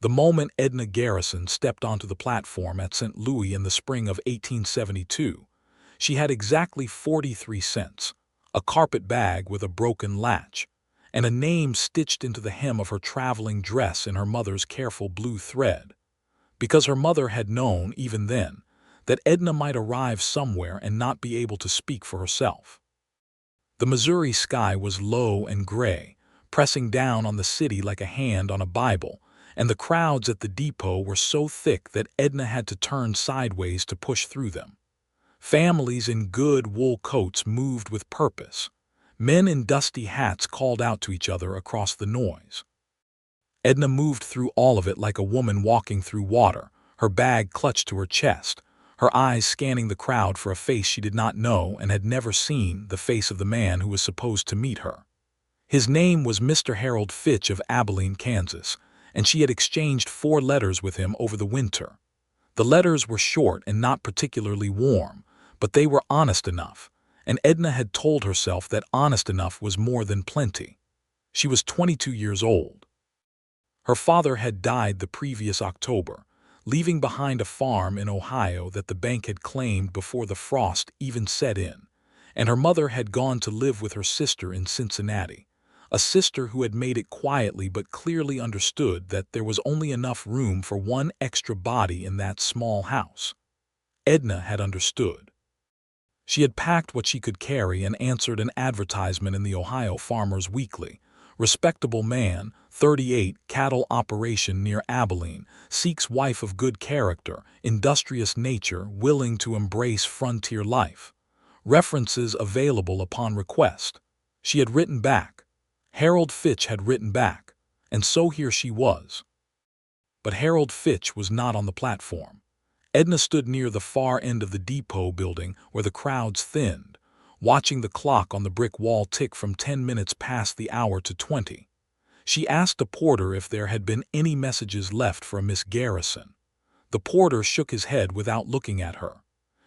The moment Edna Garrison stepped onto the platform at St. Louis in the spring of 1872, she had exactly 43 cents, a carpet bag with a broken latch, and a name stitched into the hem of her traveling dress in her mother's careful blue thread, because her mother had known, even then, that Edna might arrive somewhere and not be able to speak for herself. The Missouri sky was low and gray, pressing down on the city like a hand on a Bible, and the crowds at the depot were so thick that Edna had to turn sideways to push through them. Families in good wool coats moved with purpose. Men in dusty hats called out to each other across the noise. Edna moved through all of it like a woman walking through water, her bag clutched to her chest, her eyes scanning the crowd for a face she did not know and had never seen, the face of the man who was supposed to meet her. His name was Mr. Harold Fitch of Abilene, Kansas, and she had exchanged 4 letters with him over the winter. The letters were short and not particularly warm, but they were honest enough, and Edna had told herself that honest enough was more than plenty. She was 22 years old. Her father had died the previous October, leaving behind a farm in Ohio that the bank had claimed before the frost even set in, and her mother had gone to live with her sister in Cincinnati, a sister who had made it quietly but clearly understood that there was only enough room for one extra body in that small house. Edna had understood. She had packed what she could carry and answered an advertisement in the Ohio Farmers Weekly. Respectable man, 38, cattle operation near Abilene, seeks wife of good character, industrious nature, willing to embrace frontier life. References available upon request. She had written back. Harold Fitch had written back, and so here she was. But Harold Fitch was not on the platform. Edna stood near the far end of the depot building where the crowds thinned, watching the clock on the brick wall tick from 10 minutes past the hour to 20. She asked a porter if there had been any messages left for a Miss Garrison. The porter shook his head without looking at her.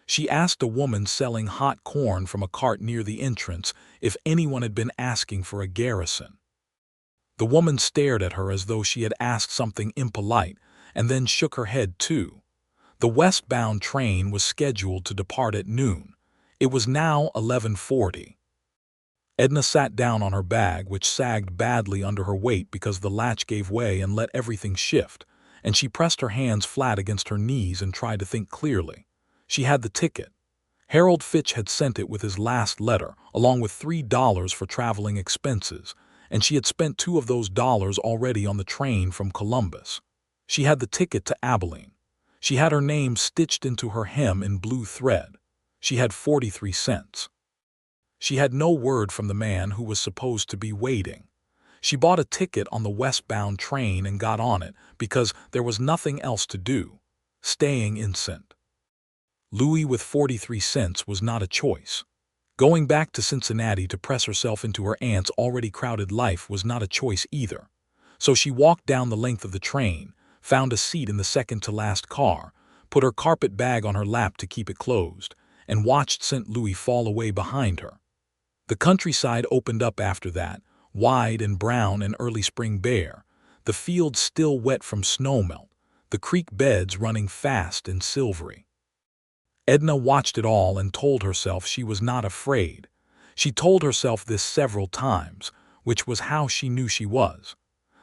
She asked a woman selling hot corn from a cart near the entrance if anyone had been asking for a Garrison. The woman stared at her as though she had asked something impolite, and then shook her head too. The westbound train was scheduled to depart at noon. It was now 11:40. Edna sat down on her bag, which sagged badly under her weight because the latch gave way and let everything shift, and she pressed her hands flat against her knees and tried to think clearly. She had the ticket. Harold Fitch had sent it with his last letter, along with $3 for traveling expenses, and she had spent 2 of those dollars already on the train from Columbus. She had the ticket to Abilene. She had her name stitched into her hem in blue thread. She had 43 cents. She had no word from the man who was supposed to be waiting. She bought a ticket on the westbound train and got on it because there was nothing else to do. Staying in St. Louis with 43 cents was not a choice. Going back to Cincinnati to press herself into her aunt's already crowded life was not a choice either. So she walked down the length of the train, found a seat in the second-to-last car, put her carpet bag on her lap to keep it closed, and watched St. Louis fall away behind her. The countryside opened up after that, wide and brown and early spring bare, the fields still wet from snowmelt, the creek beds running fast and silvery. Edna watched it all and told herself she was not afraid. She told herself this several times, which was how she knew she was.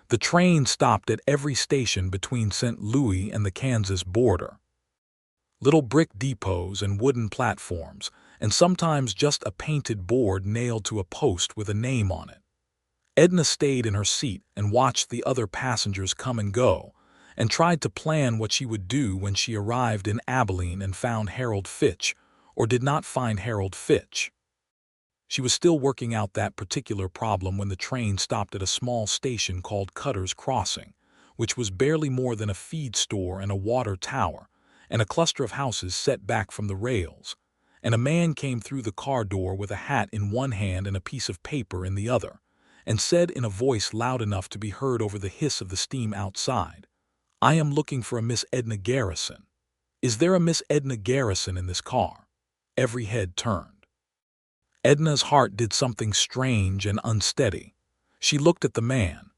The train stopped at every station between St. Louis and the Kansas border. Little brick depots and wooden platforms, and sometimes just a painted board nailed to a post with a name on it. Edna stayed in her seat and watched the other passengers come and go, and tried to plan what she would do when she arrived in Abilene and found Harold Fitch, or did not find Harold Fitch. She was still working out that particular problem when the train stopped at a small station called Cutter's Crossing, which was barely more than a feed store and a water tower, and a cluster of houses set back from the rails, and a man came through the car door with a hat in one hand and a piece of paper in the other, and said in a voice loud enough to be heard over the hiss of the steam outside, "I am looking for a Miss Edna Garrison. Is there a Miss Edna Garrison in this car?" Every head turned. Edna's heart did something strange and unsteady. She looked at the man.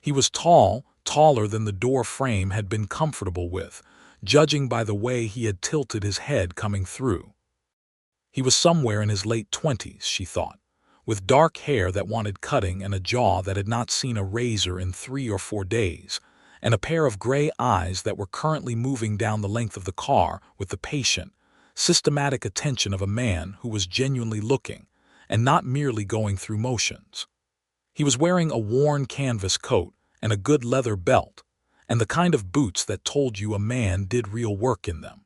He was tall, taller than the door frame had been comfortable with, judging by the way he had tilted his head coming through. He was somewhere in his late 20s, she thought, with dark hair that wanted cutting and a jaw that had not seen a razor in 3 or 4 days, and a pair of gray eyes that were currently moving down the length of the car with the patient, systematic attention of a man who was genuinely looking and not merely going through motions. He was wearing a worn canvas coat and a good leather belt, and the kind of boots that told you a man did real work in them.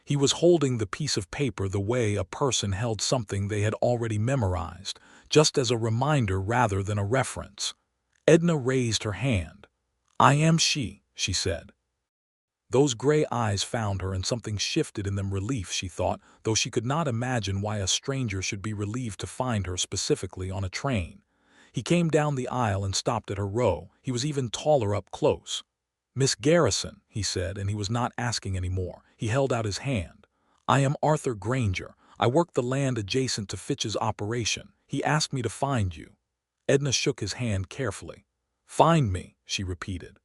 He was holding the piece of paper the way a person held something they had already memorized, just as a reminder rather than a reference. Edna raised her hand. "I am she," she said. Those gray eyes found her, and something shifted in them. Relief, she thought, though she could not imagine why a stranger should be relieved to find her specifically on a train. He came down the aisle and stopped at her row. He was even taller up close. "Miss Garrison," he said, and he was not asking any more. He held out his hand. "I am Arthur Granger. I work the land adjacent to Fitch's operation. He asked me to find you." Edna shook his hand carefully. "Find me," she repeated.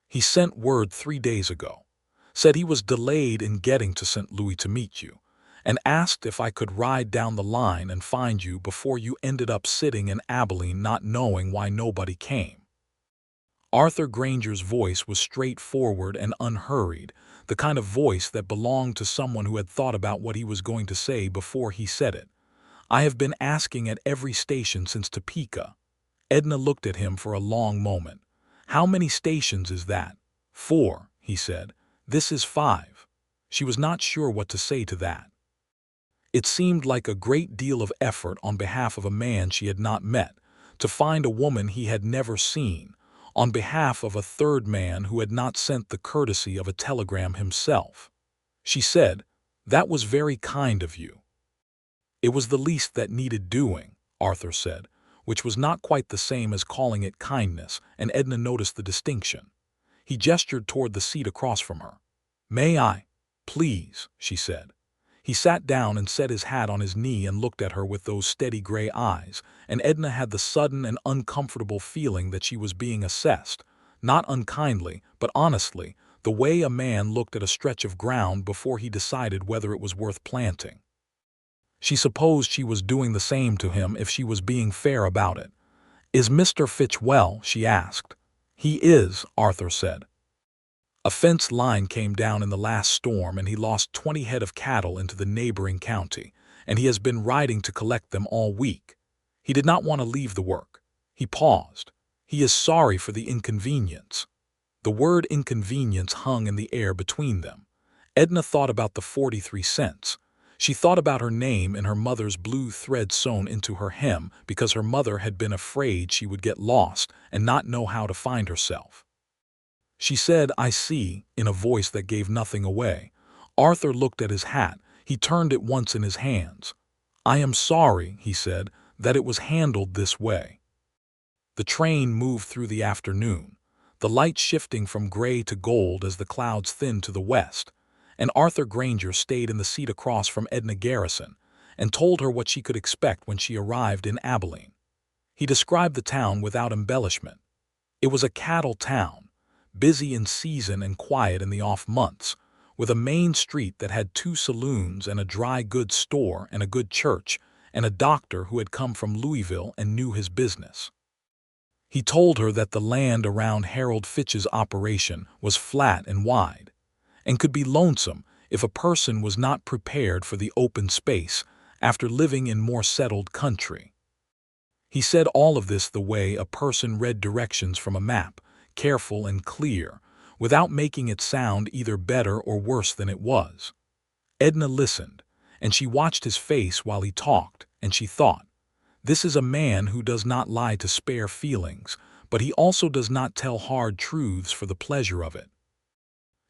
"He sent word 3 days ago. Said he was delayed in getting to St. Louis to meet you, and asked if I could ride down the line and find you before you ended up sitting in Abilene not knowing why nobody came." Arthur Granger's voice was straightforward and unhurried, the kind of voice that belonged to someone who had thought about what he was going to say before he said it. "I have been asking at every station since Topeka." Edna looked at him for a long moment. "How many stations is that?" "4," he said. "This is 5. She was not sure what to say to that. It seemed like a great deal of effort on behalf of a man she had not met, to find a woman he had never seen, on behalf of a third man who had not sent the courtesy of a telegram himself. She said, "That was very kind of you." "It was the least that needed doing," Arthur said, which was not quite the same as calling it kindness, and Edna noticed the distinction. He gestured toward the seat across from her. "May I?" "Please," she said. He sat down and set his hat on his knee and looked at her with those steady gray eyes, and Edna had the sudden and uncomfortable feeling that she was being assessed, not unkindly, but honestly, the way a man looked at a stretch of ground before he decided whether it was worth planting. She supposed she was doing the same to him if she was being fair about it. "Is Mr. Fitch well?" she asked. "He is," Arthur said. "A fence line came down in the last storm and he lost 20 head of cattle into the neighboring county, and he has been riding to collect them all week. He did not want to leave the work." He paused. "He is sorry for the inconvenience." The word inconvenience hung in the air between them. Edna thought about the 43 cents. She thought about her name in her mother's blue thread sewn into her hem because her mother had been afraid she would get lost and not know how to find herself. She said, "I see," in a voice that gave nothing away. Arthur looked at his hat. He turned it once in his hands. "I am sorry," he said, "that it was handled this way." The train moved through the afternoon, the light shifting from gray to gold as the clouds thinned to the west, and Arthur Granger stayed in the seat across from Edna Garrison and told her what she could expect when she arrived in Abilene. He described the town without embellishment. It was a cattle town, busy in season and quiet in the off months, with a main street that had 2 saloons and a dry goods store and a good church and a doctor who had come from Louisville and knew his business. He told her that the land around Harold Fitch's operation was flat and wide, and could be lonesome if a person was not prepared for the open space after living in more settled country. He said all of this the way a person read directions from a map, careful and clear, without making it sound either better or worse than it was. Edna listened, and she watched his face while he talked, and she thought, "This is a man who does not lie to spare feelings, but he also does not tell hard truths for the pleasure of it."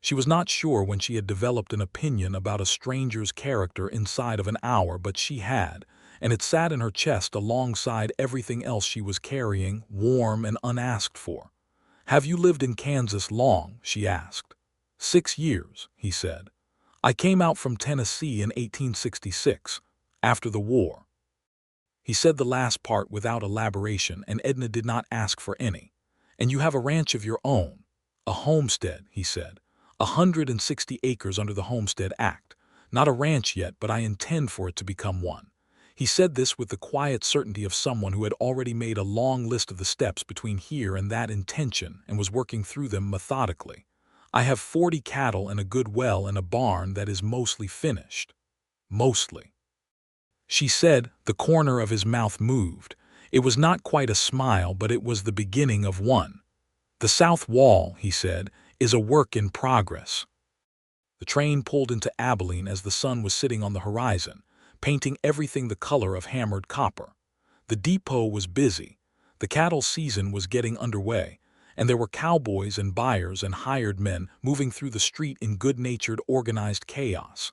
She was not sure when she had developed an opinion about a stranger's character inside of an hour, but she had, and it sat in her chest alongside everything else she was carrying, warm and unasked for. "Have you lived in Kansas long?" she asked. 6 years, he said. "I came out from Tennessee in 1866, after the war." He said the last part without elaboration, and Edna did not ask for any. And you have a ranch of your own. A homestead, he said. 160 acres under the Homestead Act. Not a ranch yet, but I intend for it to become one. He said this with the quiet certainty of someone who had already made a long list of the steps between here and that intention and was working through them methodically. I have 40 cattle and a good well and a barn that is mostly finished. Mostly. She said. The corner of his mouth moved. It was not quite a smile, but it was the beginning of one. The south wall, he said, is a work in progress. The train pulled into Abilene as the sun was sitting on the horizon, painting everything the color of hammered copper. The depot was busy. The cattle season was getting underway, and there were cowboys and buyers and hired men moving through the street in good-natured, organized chaos.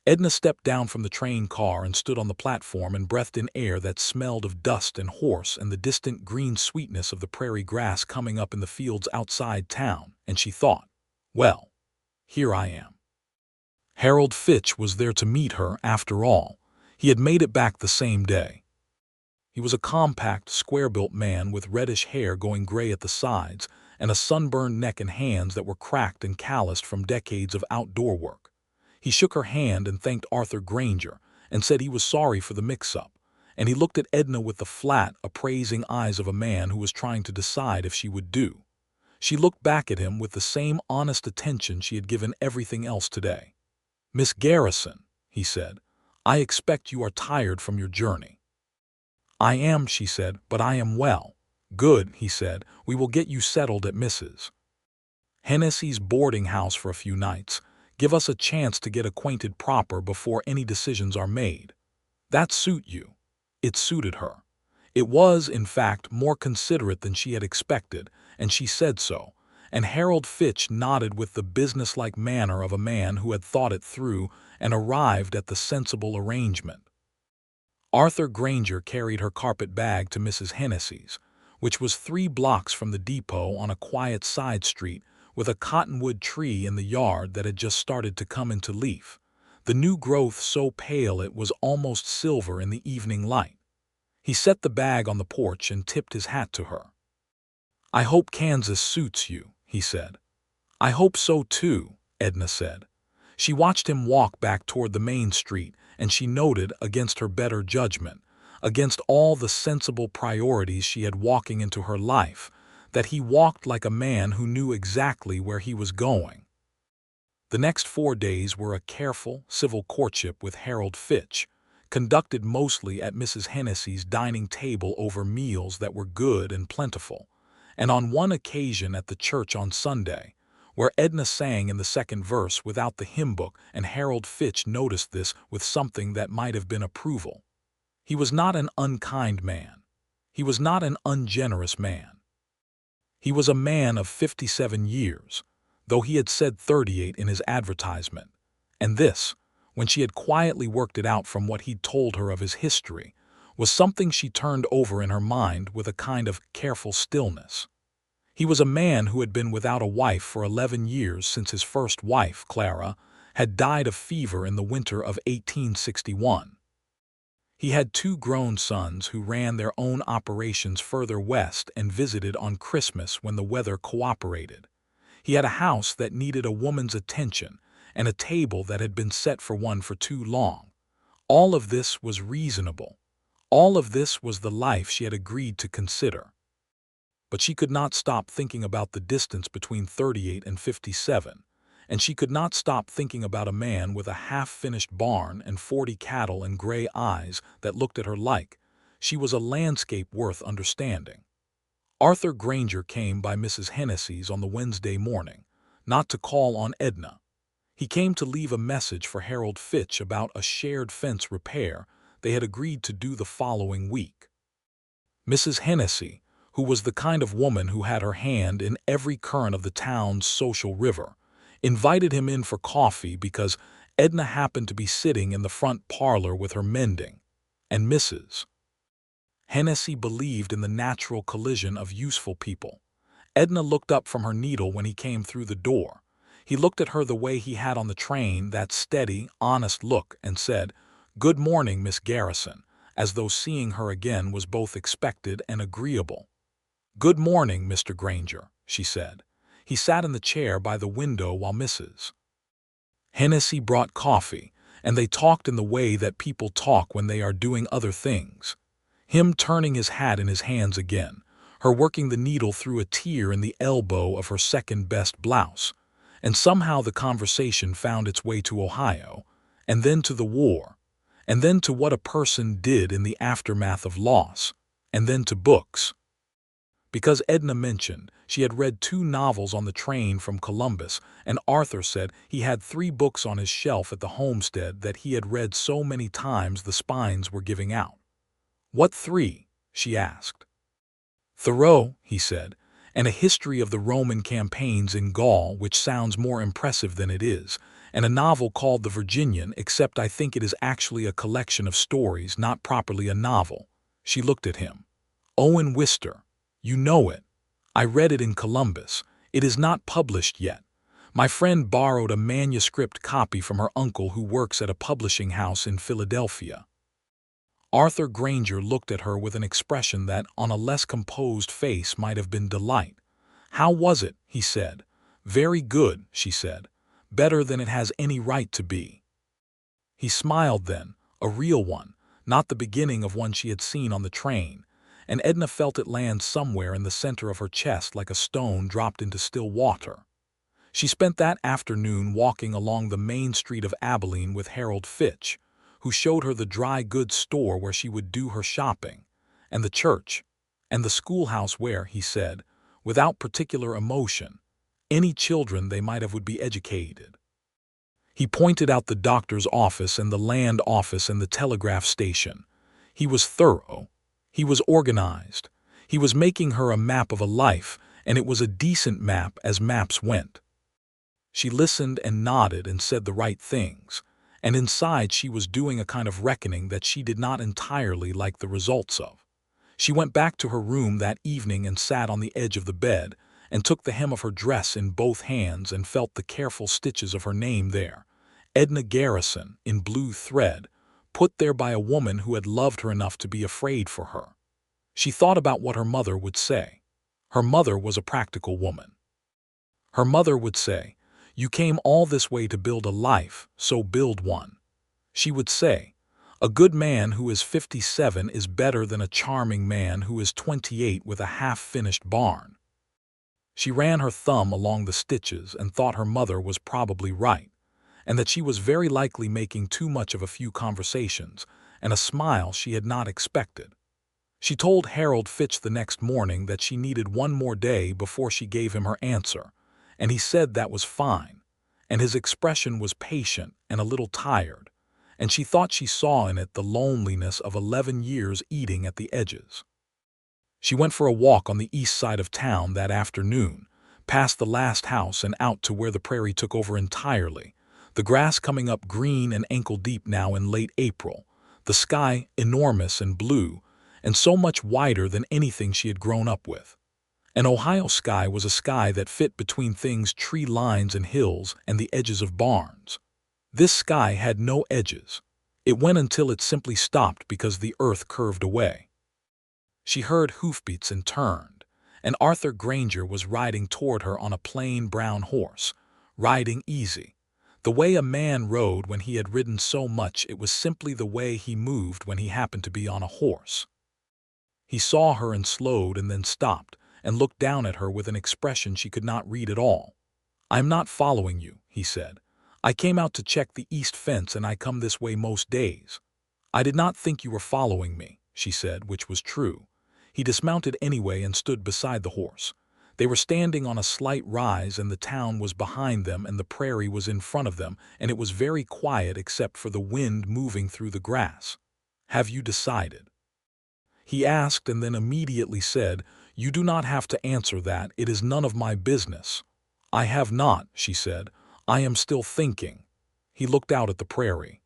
Edna stepped down from the train car and stood on the platform and breathed in air that smelled of dust and horse and the distant green sweetness of the prairie grass coming up in the fields outside town, and she thought, well, here I am. Harold Fitch was there to meet her after all. He had made it back the same day. He was a compact, square-built man with reddish hair going gray at the sides and a sunburned neck and hands that were cracked and calloused from decades of outdoor work. He shook her hand and thanked Arthur Granger and said he was sorry for the mix-up, and he looked at Edna with the flat, appraising eyes of a man who was trying to decide if she would do. She looked back at him with the same honest attention she had given everything else today. "Miss Garrison," he said, "I expect you are tired from your journey." "I am," she said, "but I am well." "Good," he said, "we will get you settled at Mrs. Hennessy's boarding house for a few nights. Give us a chance to get acquainted proper before any decisions are made." "That suit you?" It suited her. It was, in fact, more considerate than she had expected, and she said so, and Harold Fitch nodded with the businesslike manner of a man who had thought it through and arrived at the sensible arrangement. Arthur Granger carried her carpet bag to Mrs. Hennessy's, which was 3 blocks from the depot on a quiet side street with a cottonwood tree in the yard that had just started to come into leaf, the new growth so pale it was almost silver in the evening light. He set the bag on the porch and tipped his hat to her. "I hope Kansas suits you," he said. "I hope so too," Edna said. She watched him walk back toward the main street, and she noted, against her better judgment, against all the sensible priorities she had walking into her life, that he walked like a man who knew exactly where he was going. The next 4 days were a careful, civil courtship with Harold Fitch, conducted mostly at Mrs. Hennessy's dining table over meals that were good and plentiful, and on one occasion at the church on Sunday, where Edna sang in the second verse without the hymn book, and Harold Fitch noticed this with something that might have been approval. He was not an unkind man. He was not an ungenerous man. He was a man of 57 years, though he had said 38 in his advertisement, and this, when she had quietly worked it out from what he'd told her of his history, was something she turned over in her mind with a kind of careful stillness. He was a man who had been without a wife for 11 years since his first wife, Clara, had died of fever in the winter of 1861. He had 2 grown sons who ran their own operations further west and visited on Christmas when the weather cooperated. He had a house that needed a woman's attention and a table that had been set for one for too long. All of this was reasonable. All of this was the life she had agreed to consider. But she could not stop thinking about the distance between 38 and 57, and she could not stop thinking about a man with a half-finished barn and 40 cattle and gray eyes that looked at her like she was a landscape worth understanding. Arthur Granger came by Mrs. Hennessy's on the Wednesday morning, not to call on Edna. He came to leave a message for Harold Fitch about a shared fence repair they had agreed to do the following week. Mrs. Hennessy, who was the kind of woman who had her hand in every current of the town's social river, invited him in for coffee because Edna happened to be sitting in the front parlor with her mending, and Mrs. Hennessy believed in the natural collision of useful people. Edna looked up from her needle when he came through the door. He looked at her the way he had on the train, that steady, honest look, and said, "Good morning, Miss Garrison," as though seeing her again was both expected and agreeable. "Good morning, Mr. Granger," she said. He sat in the chair by the window while Mrs. Hennessy brought coffee, and they talked in the way that people talk when they are doing other things. Him turning his hat in his hands again, her working the needle through a tear in the elbow of her second-best blouse, and somehow the conversation found its way to Ohio, and then to the war, and then to what a person did in the aftermath of loss, and then to books. Because Edna mentioned she had read 2 novels on the train from Columbus, and Arthur said he had 3 books on his shelf at the homestead that he had read so many times the spines were giving out. "What 3?" she asked. "Thoreau," he said, "and a history of the Roman campaigns in Gaul, which sounds more impressive than it is, and a novel called The Virginian, except I think it is actually a collection of stories, not properly a novel." She looked at him. "Owen Wister. You know it. I read it in Columbus. It is not published yet. My friend borrowed a manuscript copy from her uncle who works at a publishing house in Philadelphia." Arthur Granger looked at her with an expression that, on a less composed face, might have been delight. "How was it?" he said. "Very good," she said. "Better than it has any right to be." He smiled then, a real one, not the beginning of one she had seen on the train, and Edna felt it land somewhere in the center of her chest like a stone dropped into still water. She spent that afternoon walking along the main street of Abilene with Harold Fitch, who showed her the dry goods store where she would do her shopping, and the church, and the schoolhouse where, he said, without particular emotion, any children they might have would be educated. He pointed out the doctor's office and the land office and the telegraph station. He was thorough. He was organized. He was making her a map of a life, and it was a decent map as maps went. She listened and nodded and said the right things, and inside she was doing a kind of reckoning that she did not entirely like the results of. She went back to her room that evening and sat on the edge of the bed, and took the hem of her dress in both hands and felt the careful stitches of her name there, Edna Garrison, in blue thread, put there by a woman who had loved her enough to be afraid for her. She thought about what her mother would say. Her mother was a practical woman. Her mother would say, "You came all this way to build a life, so build one." She would say, "A good man who is 57 is better than a charming man who is 28 with a half-finished barn." She ran her thumb along the stitches and thought her mother was probably right, and that she was very likely making too much of a few conversations, and a smile she had not expected. She told Harold Fitch the next morning that she needed 1 more day before she gave him her answer, and he said that was fine, and his expression was patient and a little tired, and she thought she saw in it the loneliness of 11 years eating at the edges. She went for a walk on the east side of town that afternoon, past the last house and out to where the prairie took over entirely, the grass coming up green and ankle-deep now in late April, the sky enormous and blue, and so much wider than anything she had grown up with. An Ohio sky was a sky that fit between things, tree lines and hills and the edges of barns. This sky had no edges. It went until it simply stopped because the earth curved away. She heard hoofbeats and turned, and Arthur Granger was riding toward her on a plain brown horse, riding easy. The way a man rode when he had ridden so much, it was simply the way he moved when he happened to be on a horse. He saw her and slowed and then stopped and looked down at her with an expression she could not read at all. "I'm not following you," he said. "I came out to check the east fence and I come this way most days." "I did not think you were following me," she said, which was true. He dismounted anyway and stood beside the horse. They were standing on a slight rise and the town was behind them and the prairie was in front of them, and it was very quiet except for the wind moving through the grass. "Have you decided?" he asked, and then immediately said, "You do not have to answer that. It is none of my business." "I have not," she said. "I am still thinking." He looked out at the prairie.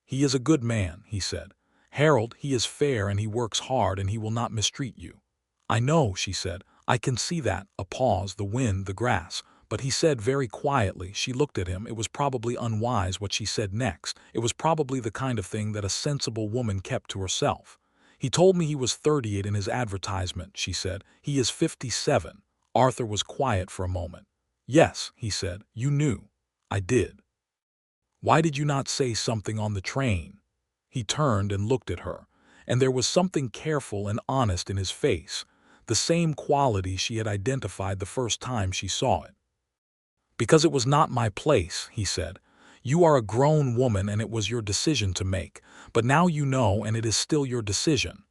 "He is a good man," he said. "Harold, he is fair and he works hard and he will not mistreat you." "I know," she said. "I can see that." A pause, the wind, the grass. But he said very quietly. She looked at him. It was probably unwise what she said next. It was probably the kind of thing that a sensible woman kept to herself. He told me he was 38 in his advertisement, she said. He is 57. Arthur was quiet for a moment. Yes, he said. You knew. I did. Why did you not say something on the train? He turned and looked at her, and there was something careful and honest in his face, the same quality she had identified the first time she saw it. Because it was not my place, he said. You are a grown woman and it was your decision to make, but now you know and it is still your decision.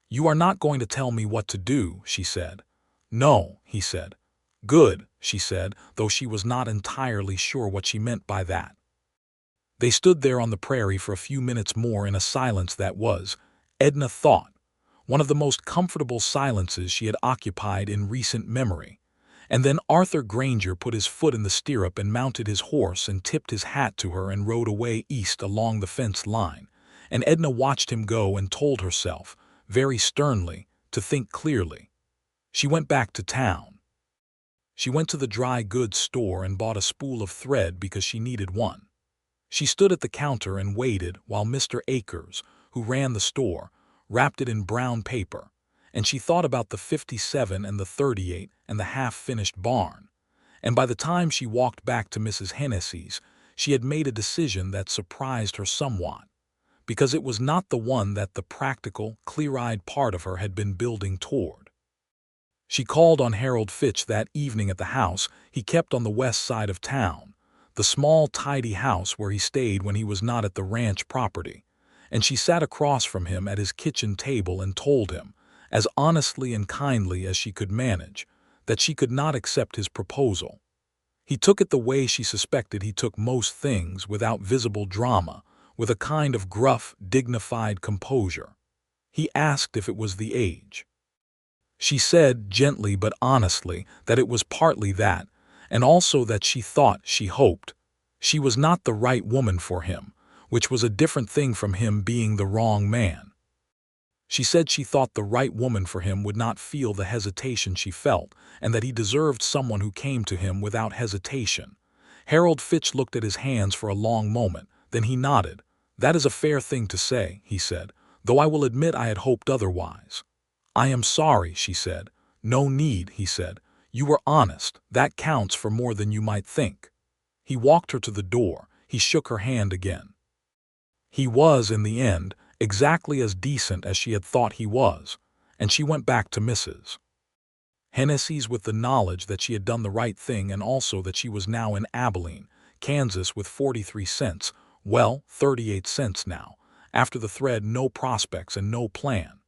You are not going to tell me what to do, she said. No, he said. Good, she said, though she was not entirely sure what she meant by that. They stood there on the prairie for a few minutes more in a silence that was, Edna thought, one of the most comfortable silences she had occupied in recent memory. And then Arthur Granger put his foot in the stirrup and mounted his horse and tipped his hat to her and rode away east along the fence line. And Edna watched him go and told herself, very sternly, to think clearly. She went back to town. She went to the dry goods store and bought a spool of thread because she needed one. She stood at the counter and waited while Mr. Akers, who ran the store, wrapped it in brown paper, and she thought about the 57 and the 38 and the half-finished barn. And by the time she walked back to Mrs. Hennessy's, she had made a decision that surprised her somewhat, because it was not the one that the practical, clear-eyed part of her had been building toward. She called on Harold Fitch that evening at the house he kept on the west side of town, the small, tidy house where he stayed when he was not at the ranch property, and she sat across from him at his kitchen table and told him, as honestly and kindly as she could manage, that she could not accept his proposal. He took it the way she suspected he took most things, without visible drama, with a kind of gruff, dignified composure. He asked if it was the age. She said, gently but honestly, that it was partly that, and also that she thought, she hoped, she was not the right woman for him, which was a different thing from him being the wrong man. She said she thought the right woman for him would not feel the hesitation she felt, and that he deserved someone who came to him without hesitation. Harold Fitch looked at his hands for a long moment, then he nodded. That is a fair thing to say, he said, though I will admit I had hoped otherwise. I am sorry, she said. No need, he said. You were honest. That counts for more than you might think. He walked her to the door. He shook her hand again. He was, in the end, exactly as decent as she had thought he was, and she went back to Mrs. Hennessy's with the knowledge that she had done the right thing and also that she was now in Abilene, Kansas with 43 cents, well, 38 cents now, after the thread, no prospects and no plan.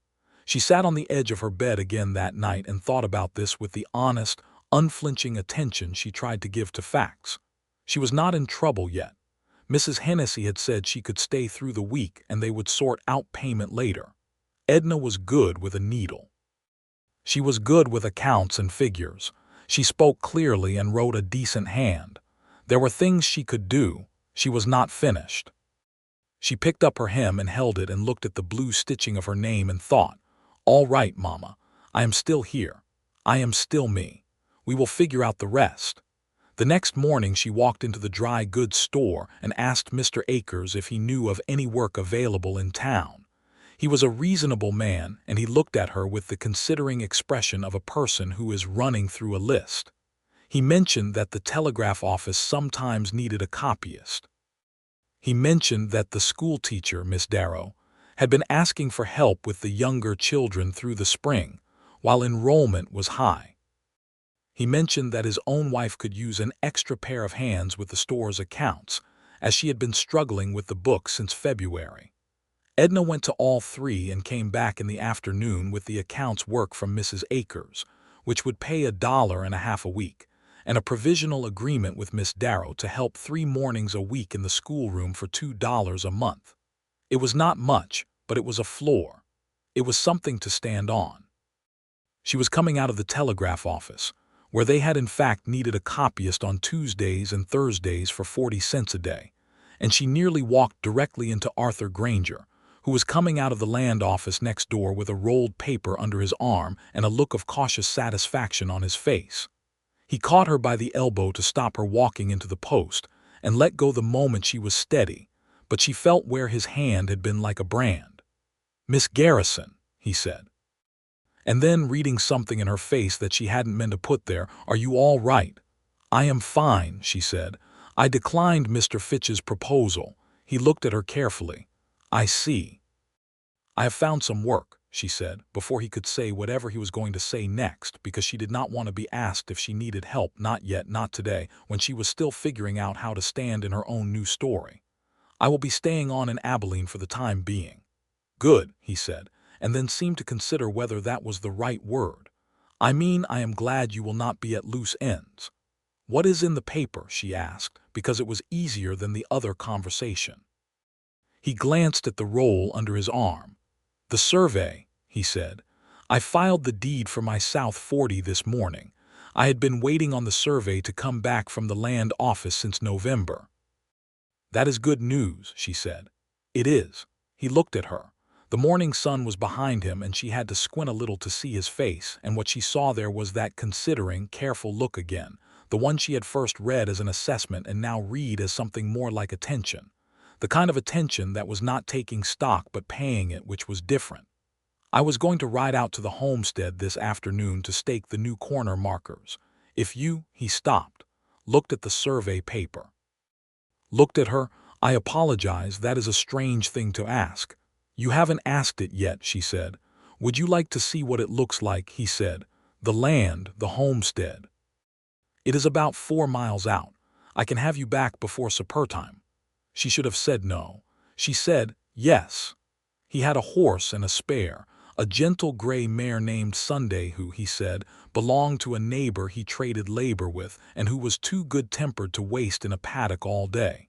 She sat on the edge of her bed again that night and thought about this with the honest, unflinching attention she tried to give to facts. She was not in trouble yet. Mrs. Hennessy had said she could stay through the week and they would sort out payment later. Edna was good with a needle. She was good with accounts and figures. She spoke clearly and wrote a decent hand. There were things she could do. She was not finished. She picked up her hem and held it and looked at the blue stitching of her name and thought, all right, Mama, I am still here. I am still me. We will figure out the rest. The next morning she walked into the dry goods store and asked Mr. Akers if he knew of any work available in town. He was a reasonable man, and he looked at her with the considering expression of a person who is running through a list. He mentioned that the telegraph office sometimes needed a copyist. He mentioned that the schoolteacher, Miss Darrow, had been asking for help with the younger children through the spring, while enrollment was high. He mentioned that his own wife could use an extra pair of hands with the store's accounts, as she had been struggling with the book since February. Edna went to all three and came back in the afternoon with the accounts work from Mrs. Akers, which would pay $1.50 a week, and a provisional agreement with Miss Darrow to help 3 mornings a week in the schoolroom for $2 a month. It was not much, but it was a floor. It was something to stand on. She was coming out of the telegraph office, where they had in fact needed a copyist on Tuesdays and Thursdays for 40 cents a day, and she nearly walked directly into Arthur Granger, who was coming out of the land office next door with a rolled paper under his arm and a look of cautious satisfaction on his face. He caught her by the elbow to stop her walking into the post and let go the moment she was steady, but she felt where his hand had been like a brand. Miss Garrison, he said. And then, reading something in her face that she hadn't meant to put there, "Are you all right?" "I am fine," she said. "I declined Mr. Fitch's proposal." He looked at her carefully. "I see." "I have found some work," she said, before he could say whatever he was going to say next, because she did not want to be asked if she needed help, not yet, not today, when she was still figuring out how to stand in her own new story. "I will be staying on in Abilene for the time being." "Good," he said, and then seemed to consider whether that was the right word. "I mean, I am glad you will not be at loose ends." "What is in the paper?" she asked, because it was easier than the other conversation. He glanced at the roll under his arm. "The survey," he said. "I filed the deed for my South 40 this morning. I had been waiting on the survey to come back from the land office since November." "That is good news," she said. "It is." He looked at her. The morning sun was behind him, and she had to squint a little to see his face, and what she saw there was that considering, careful look again, the one she had first read as an assessment and now read as something more like attention. The kind of attention that was not taking stock but paying it, which was different. "I was going to ride out to the homestead this afternoon to stake the new corner markers. If you—" he stopped, looked at the survey paper. Looked at her. "I apologize, that is a strange thing to ask." "You haven't asked it yet," she said. "Would you like to see what it looks like?" he said. "The land, the homestead." "It is about 4 miles out. I can have you back before supper time." She should have said no. She said yes. He had a horse and a spare, a gentle gray mare named Sunday who, he said, belonged to a neighbor he traded labor with and who was too good-tempered to waste in a paddock all day.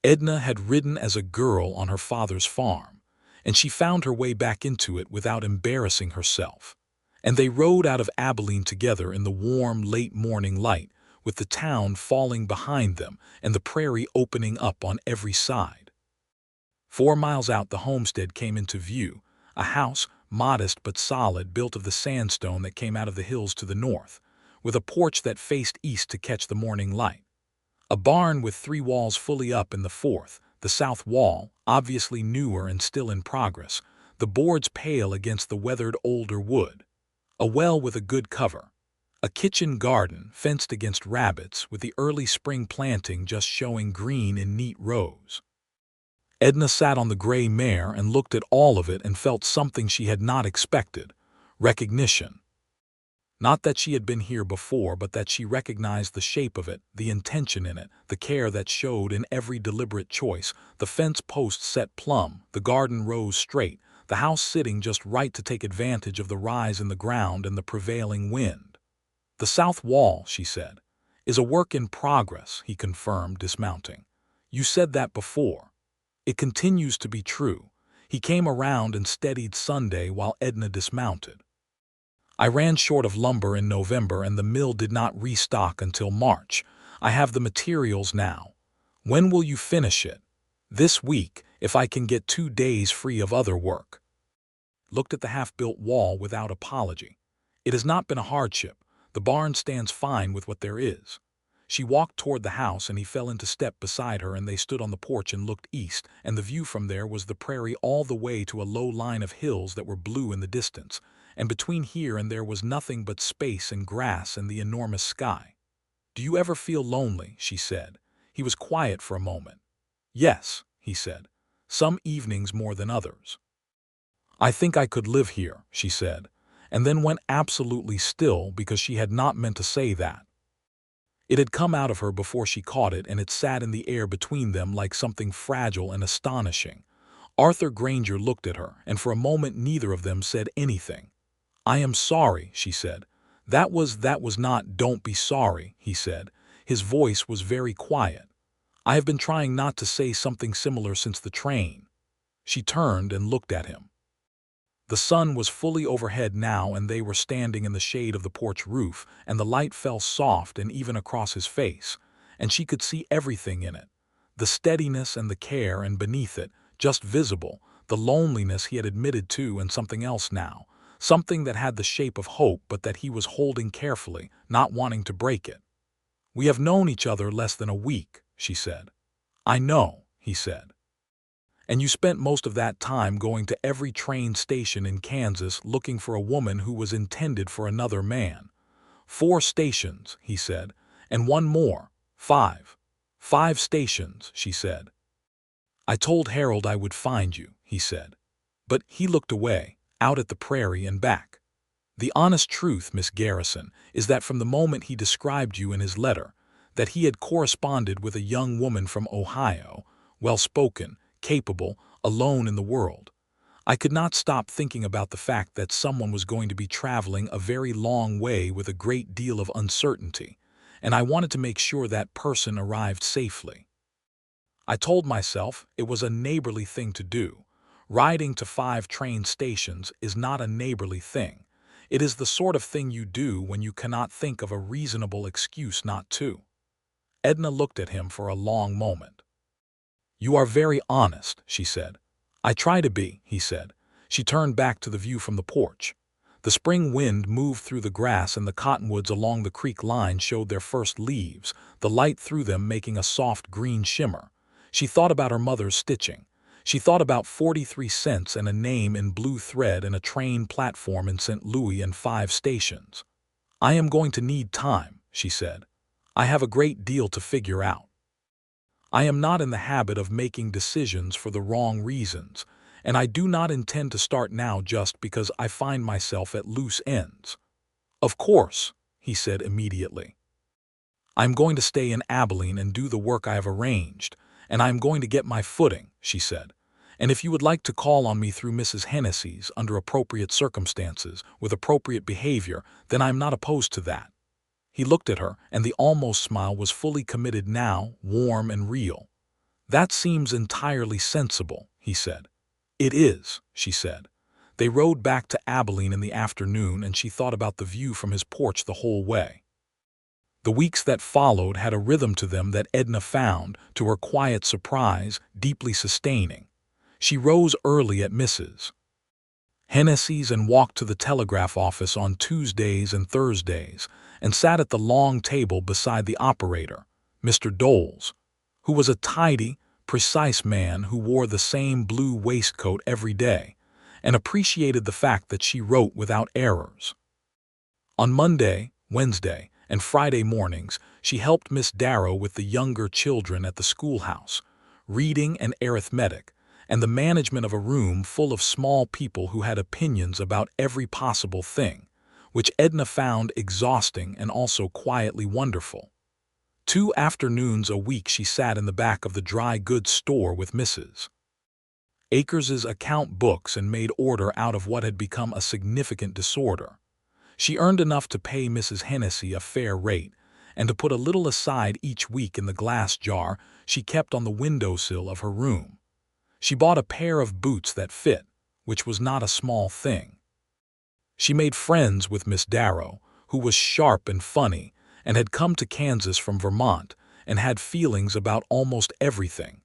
Edna had ridden as a girl on her father's farm, and she found her way back into it without embarrassing herself. And they rode out of Abilene together in the warm, late morning light, with the town falling behind them and the prairie opening up on every side. 4 miles out, the homestead came into view, a house, modest but solid, built of the sandstone that came out of the hills to the north, with a porch that faced east to catch the morning light. A barn with 3 walls fully up in the fourth, the south wall, obviously newer and still in progress, the boards pale against the weathered older wood. A well with a good cover. A kitchen garden fenced against rabbits, with the early spring planting just showing green in neat rows. Edna sat on the gray mare and looked at all of it and felt something she had not expected: recognition. Not that she had been here before, but that she recognized the shape of it, the intention in it, the care that showed in every deliberate choice, the fence posts set plumb, the garden rows straight, the house sitting just right to take advantage of the rise in the ground and the prevailing wind. "The south wall," she said, "is a work in progress," he confirmed, dismounting. "You said that before." "It continues to be true." He came around and steadied Sunday while Edna dismounted. "I ran short of lumber in November and the mill did not restock until March. I have the materials now." "When will you finish it?" "This week, if I can get 2 days free of other work." Looked at the half-built wall without apology. "It has not been a hardship. The barn stands fine with what there is." She walked toward the house and he fell into step beside her, and they stood on the porch and looked east, and the view from there was the prairie all the way to a low line of hills that were blue in the distance, and between here and there was nothing but space and grass and the enormous sky. "Do you ever feel lonely?" she said. He was quiet for a moment. "Yes," he said. "Some evenings more than others." "I think I could live here," she said, and then went absolutely still because she had not meant to say that. It had come out of her before she caught it, and it sat in the air between them like something fragile and astonishing. Arthur Granger looked at her, and for a moment neither of them said anything. "I am sorry," she said. That was not." "Don't be sorry," he said. His voice was very quiet. "I have been trying not to say something similar since the train." She turned and looked at him. The sun was fully overhead now, and they were standing in the shade of the porch roof, and the light fell soft and even across his face, and she could see everything in it. The steadiness and the care, and beneath it, just visible, the loneliness he had admitted to, and something else now, something that had the shape of hope but that he was holding carefully, not wanting to break it. "We have known each other less than a week," she said. "I know," he said. And you spent most of that time going to every train station in Kansas looking for a woman who was intended for another man. 4 stations, he said, and one more. 5. 5 stations, she said. I told Harold I would find you, he said. But he looked away, out at the prairie and back. The honest truth, Miss Garrison, is that from the moment he described you in his letter, that he had corresponded with a young woman from Ohio, well-spoken, capable, alone in the world, I could not stop thinking about the fact that someone was going to be traveling a very long way with a great deal of uncertainty, and I wanted to make sure that person arrived safely. I told myself it was a neighborly thing to do. Riding to 5 train stations is not a neighborly thing. It is the sort of thing you do when you cannot think of a reasonable excuse not to. Edna looked at him for a long moment. You are very honest, she said. I try to be, he said. She turned back to the view from the porch. The spring wind moved through the grass and the cottonwoods along the creek line showed their first leaves, the light through them making a soft green shimmer. She thought about her mother's stitching. She thought about 43 cents and a name in blue thread and a train platform in St. Louis and 5 stations. I am going to need time, she said. I have a great deal to figure out. I am not in the habit of making decisions for the wrong reasons, and I do not intend to start now just because I find myself at loose ends. Of course, he said immediately. I am going to stay in Abilene and do the work I have arranged, and I am going to get my footing, she said. And if you would like to call on me through Mrs. Hennessy's under appropriate circumstances, with appropriate behavior, then I am not opposed to that. He looked at her, and the almost smile was fully committed now, warm and real. That seems entirely sensible, he said. It is, she said. They rode back to Abilene in the afternoon, and she thought about the view from his porch the whole way. The weeks that followed had a rhythm to them that Edna found, to her quiet surprise, deeply sustaining. She rose early at Mrs. Hennessy's and walked to the telegraph office on Tuesdays and Thursdays, and sat at the long table beside the operator, Mr. Doles, who was a tidy, precise man who wore the same blue waistcoat every day, and appreciated the fact that she wrote without errors. On Monday, Wednesday, and Friday mornings, she helped Miss Darrow with the younger children at the schoolhouse, reading and arithmetic, and the management of a room full of small people who had opinions about every possible thing, which Edna found exhausting and also quietly wonderful. 2 afternoons a week she sat in the back of the dry goods store with Mrs. Akers's account books and made order out of what had become a significant disorder. She earned enough to pay Mrs. Hennessy a fair rate, and to put a little aside each week in the glass jar she kept on the windowsill of her room. She bought a pair of boots that fit, which was not a small thing. She made friends with Miss Darrow, who was sharp and funny, and had come to Kansas from Vermont, and had feelings about almost everything,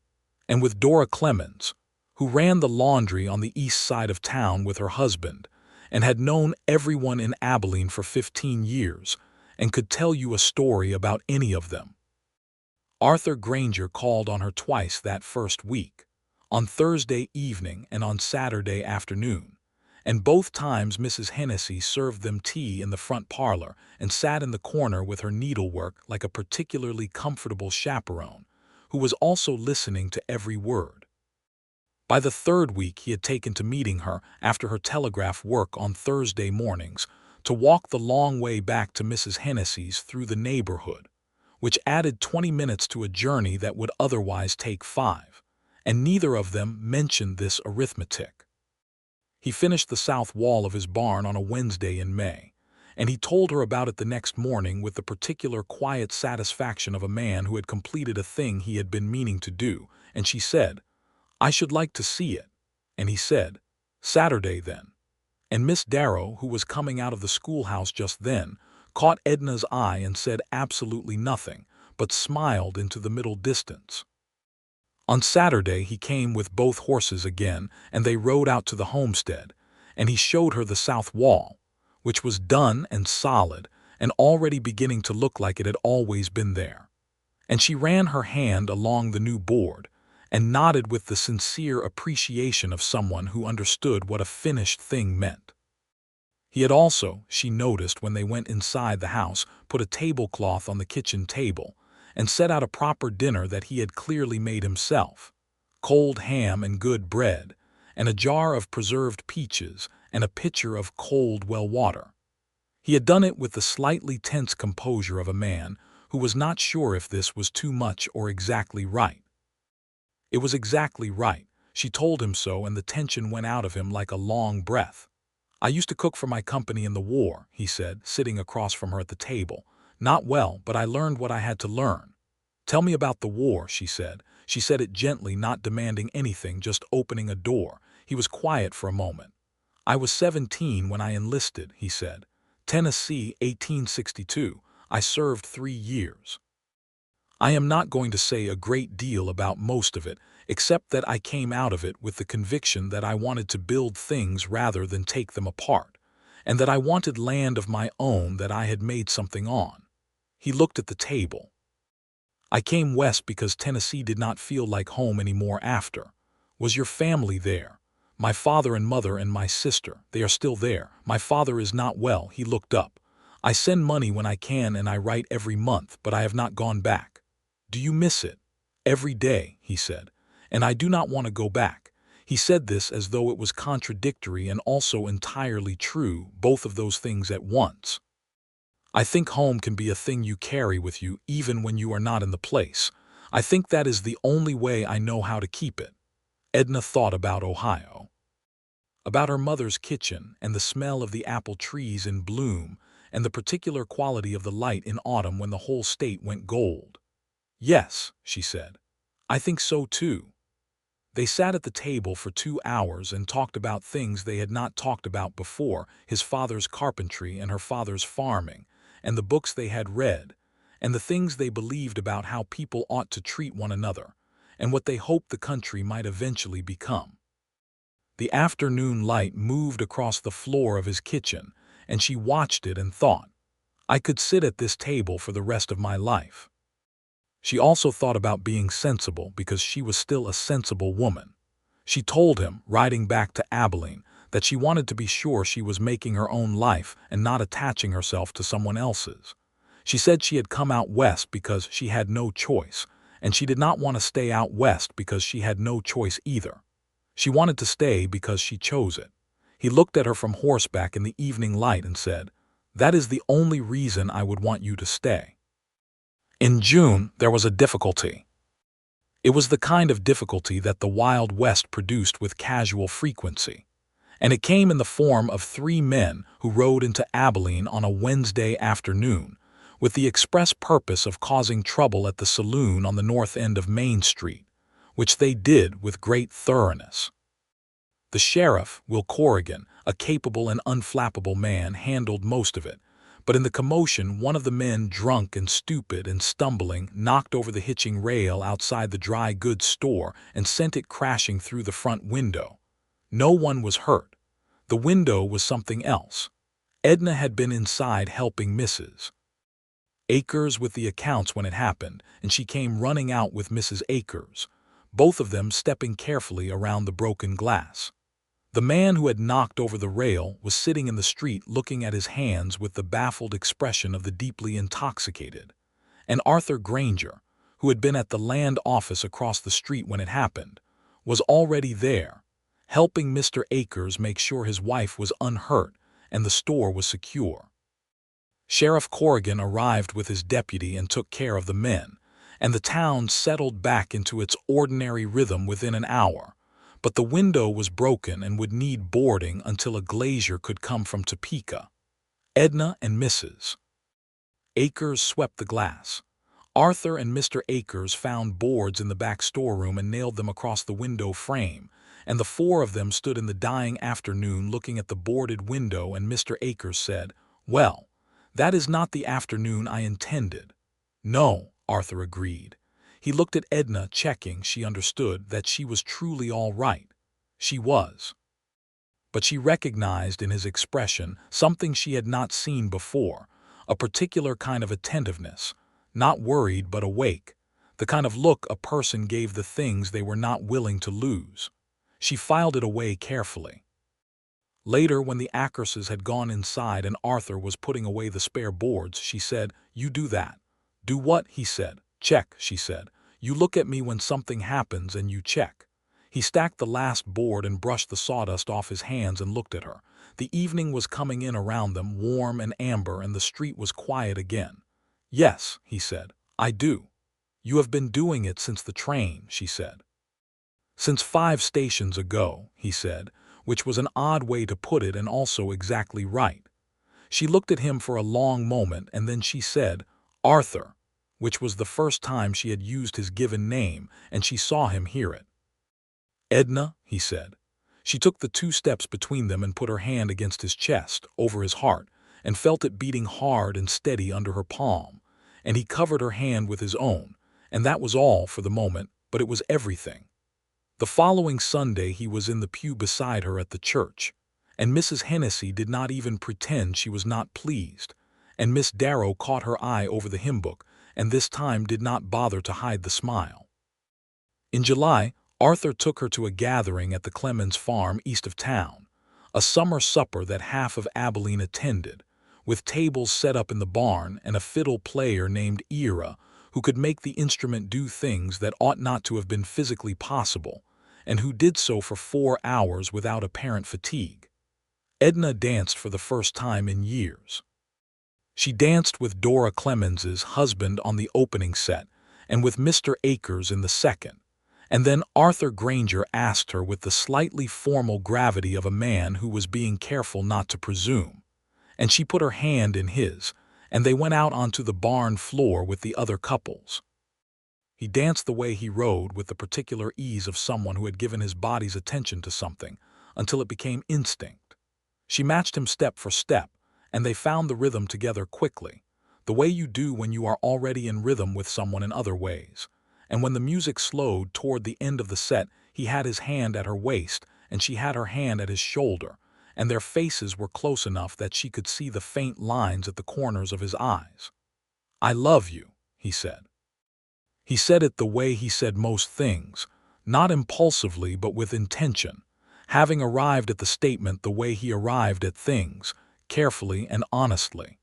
and with Dora Clemens, who ran the laundry on the east side of town with her husband, and had known everyone in Abilene for 15 years, and could tell you a story about any of them. Arthur Granger called on her twice that first week, on Thursday evening and on Saturday afternoon, and both times Mrs. Hennessy served them tea in the front parlor and sat in the corner with her needlework like a particularly comfortable chaperone, who was also listening to every word. By the 3rd week he had taken to meeting her after her telegraph work on Thursday mornings to walk the long way back to Mrs. Hennessy's through the neighborhood, which added 20 minutes to a journey that would otherwise take 5, and neither of them mentioned this arithmetic. He finished the south wall of his barn on a Wednesday in May, and he told her about it the next morning with the particular quiet satisfaction of a man who had completed a thing he had been meaning to do, and she said, "I should like to see it," and he said, "Saturday, then." And Miss Darrow, who was coming out of the schoolhouse just then, caught Edna's eye and said absolutely nothing, but smiled into the middle distance. On Saturday he came with both horses again, and they rode out to the homestead, and he showed her the south wall, which was done and solid, and already beginning to look like it had always been there. And she ran her hand along the new board, and nodded with the sincere appreciation of someone who understood what a finished thing meant. He had also, she noticed when they went inside the house, put a tablecloth on the kitchen table and set out a proper dinner that he had clearly made himself: cold ham and good bread, and a jar of preserved peaches, and a pitcher of cold well water. He had done it with the slightly tense composure of a man who was not sure if this was too much or exactly right. It was exactly right. She told him so, and the tension went out of him like a long breath. "I used to cook for my company in the war," he said, sitting across from her at the table. "Not well, but I learned what I had to learn." "Tell me about the war," she said. She said it gently, not demanding anything, just opening a door. He was quiet for a moment. "I was 17 when I enlisted," he said. "Tennessee, 1862. I served 3 years. I am not going to say a great deal about most of it, except that I came out of it with the conviction that I wanted to build things rather than take them apart, and that I wanted land of my own that I had made something on." He looked at the table. "I came west because Tennessee did not feel like home anymore after." "Was your family there?" "My father and mother and my sister. They are still there. My father is not well." He looked up. "I send money when I can and I write every month, but I have not gone back." "Do you miss it?" "Every day," he said. "And I do not want to go back." He said this as though it was contradictory and also entirely true, both of those things at once. "I think home can be a thing you carry with you even when you are not in the place. I think that is the only way I know how to keep it." Edna thought about Ohio, about her mother's kitchen and the smell of the apple trees in bloom and the particular quality of the light in autumn when the whole state went gold. "Yes," she said. "I think so too." They sat at the table for 2 hours and talked about things they had not talked about before: his father's carpentry and her father's farming, and the books they had read, and the things they believed about how people ought to treat one another, and what they hoped the country might eventually become. The afternoon light moved across the floor of his kitchen, and she watched it and thought, "I could sit at this table for the rest of my life." She also thought about being sensible, because she was still a sensible woman. She told him, riding back to Abilene, that she wanted to be sure she was making her own life and not attaching herself to someone else's. She said she had come out west because she had no choice, and she did not want to stay out west because she had no choice either. She wanted to stay because she chose it. He looked at her from horseback in the evening light and said, "That is the only reason I would want you to stay." In June, there was a difficulty. It was the kind of difficulty that the Wild West produced with casual frequency, and it came in the form of 3 men who rode into Abilene on a Wednesday afternoon with the express purpose of causing trouble at the saloon on the north end of Main Street, which they did with great thoroughness. The sheriff, Will Corrigan, a capable and unflappable man, handled most of it, but in the commotion one of the men, drunk and stupid and stumbling, knocked over the hitching rail outside the dry goods store and sent it crashing through the front window. No one was hurt. The window was something else. Edna had been inside helping Mrs. Akers with the accounts when it happened, and she came running out with Mrs. Akers, both of them stepping carefully around the broken glass. The man who had knocked over the rail was sitting in the street looking at his hands with the baffled expression of the deeply intoxicated. And Arthur Granger, who had been at the land office across the street when it happened, was already there, helping Mr. Akers make sure his wife was unhurt and the store was secure. Sheriff Corrigan arrived with his deputy and took care of the men, and the town settled back into its ordinary rhythm within an hour. But the window was broken and would need boarding until a glazier could come from Topeka. Edna and Mrs. Akers swept the glass. Arthur and Mr. Akers found boards in the back storeroom and nailed them across the window frame, and the 4 of them stood in the dying afternoon looking at the boarded window, and Mr. Akers said, "Well, that is not the afternoon I intended." "No," Arthur agreed. He looked at Edna, checking she understood that she was truly all right. She was. But she recognized in his expression something she had not seen before, a particular kind of attentiveness, not worried but awake, the kind of look a person gave the things they were not willing to lose. She filed it away carefully. Later, when the actresses had gone inside and Arthur was putting away the spare boards, she said, "You do that." "Do what?" he said. "Check," she said. "You look at me when something happens and you check." He stacked the last board and brushed the sawdust off his hands and looked at her. The evening was coming in around them, warm and amber, and the street was quiet again. "Yes," he said, "I do." "You have been doing it since the train," she said. "Since 5 stations ago," he said, which was an odd way to put it and also exactly right. She looked at him for a long moment and then she said, "Arthur," which was the first time she had used his given name, and she saw him hear it. "Edna," he said. She took the 2 steps between them and put her hand against his chest, over his heart, and felt it beating hard and steady under her palm, and he covered her hand with his own, and that was all for the moment, but it was everything. The following Sunday he was in the pew beside her at the church, and Mrs. Hennessy did not even pretend she was not pleased, and Miss Darrow caught her eye over the hymn book, and this time did not bother to hide the smile. In July, Arthur took her to a gathering at the Clemens farm east of town, a summer supper that half of Abilene attended, with tables set up in the barn and a fiddle player named Ira, who could make the instrument do things that ought not to have been physically possible, and who did so for 4 hours without apparent fatigue. Edna danced for the first time in years. She danced with Dora Clemens's husband on the opening set, and with Mr. Akers in the second, and then Arthur Granger asked her with the slightly formal gravity of a man who was being careful not to presume, and she put her hand in his, and they went out onto the barn floor with the other couples. He danced the way he rode, with the particular ease of someone who had given his body's attention to something, until it became instinct. She matched him step for step, and they found the rhythm together quickly, the way you do when you are already in rhythm with someone in other ways. And when the music slowed toward the end of the set, he had his hand at her waist, and she had her hand at his shoulder, and their faces were close enough that she could see the faint lines at the corners of his eyes. "I love you," he said. He said it the way he said most things, not impulsively but with intention, having arrived at the statement the way he arrived at things, carefully and honestly.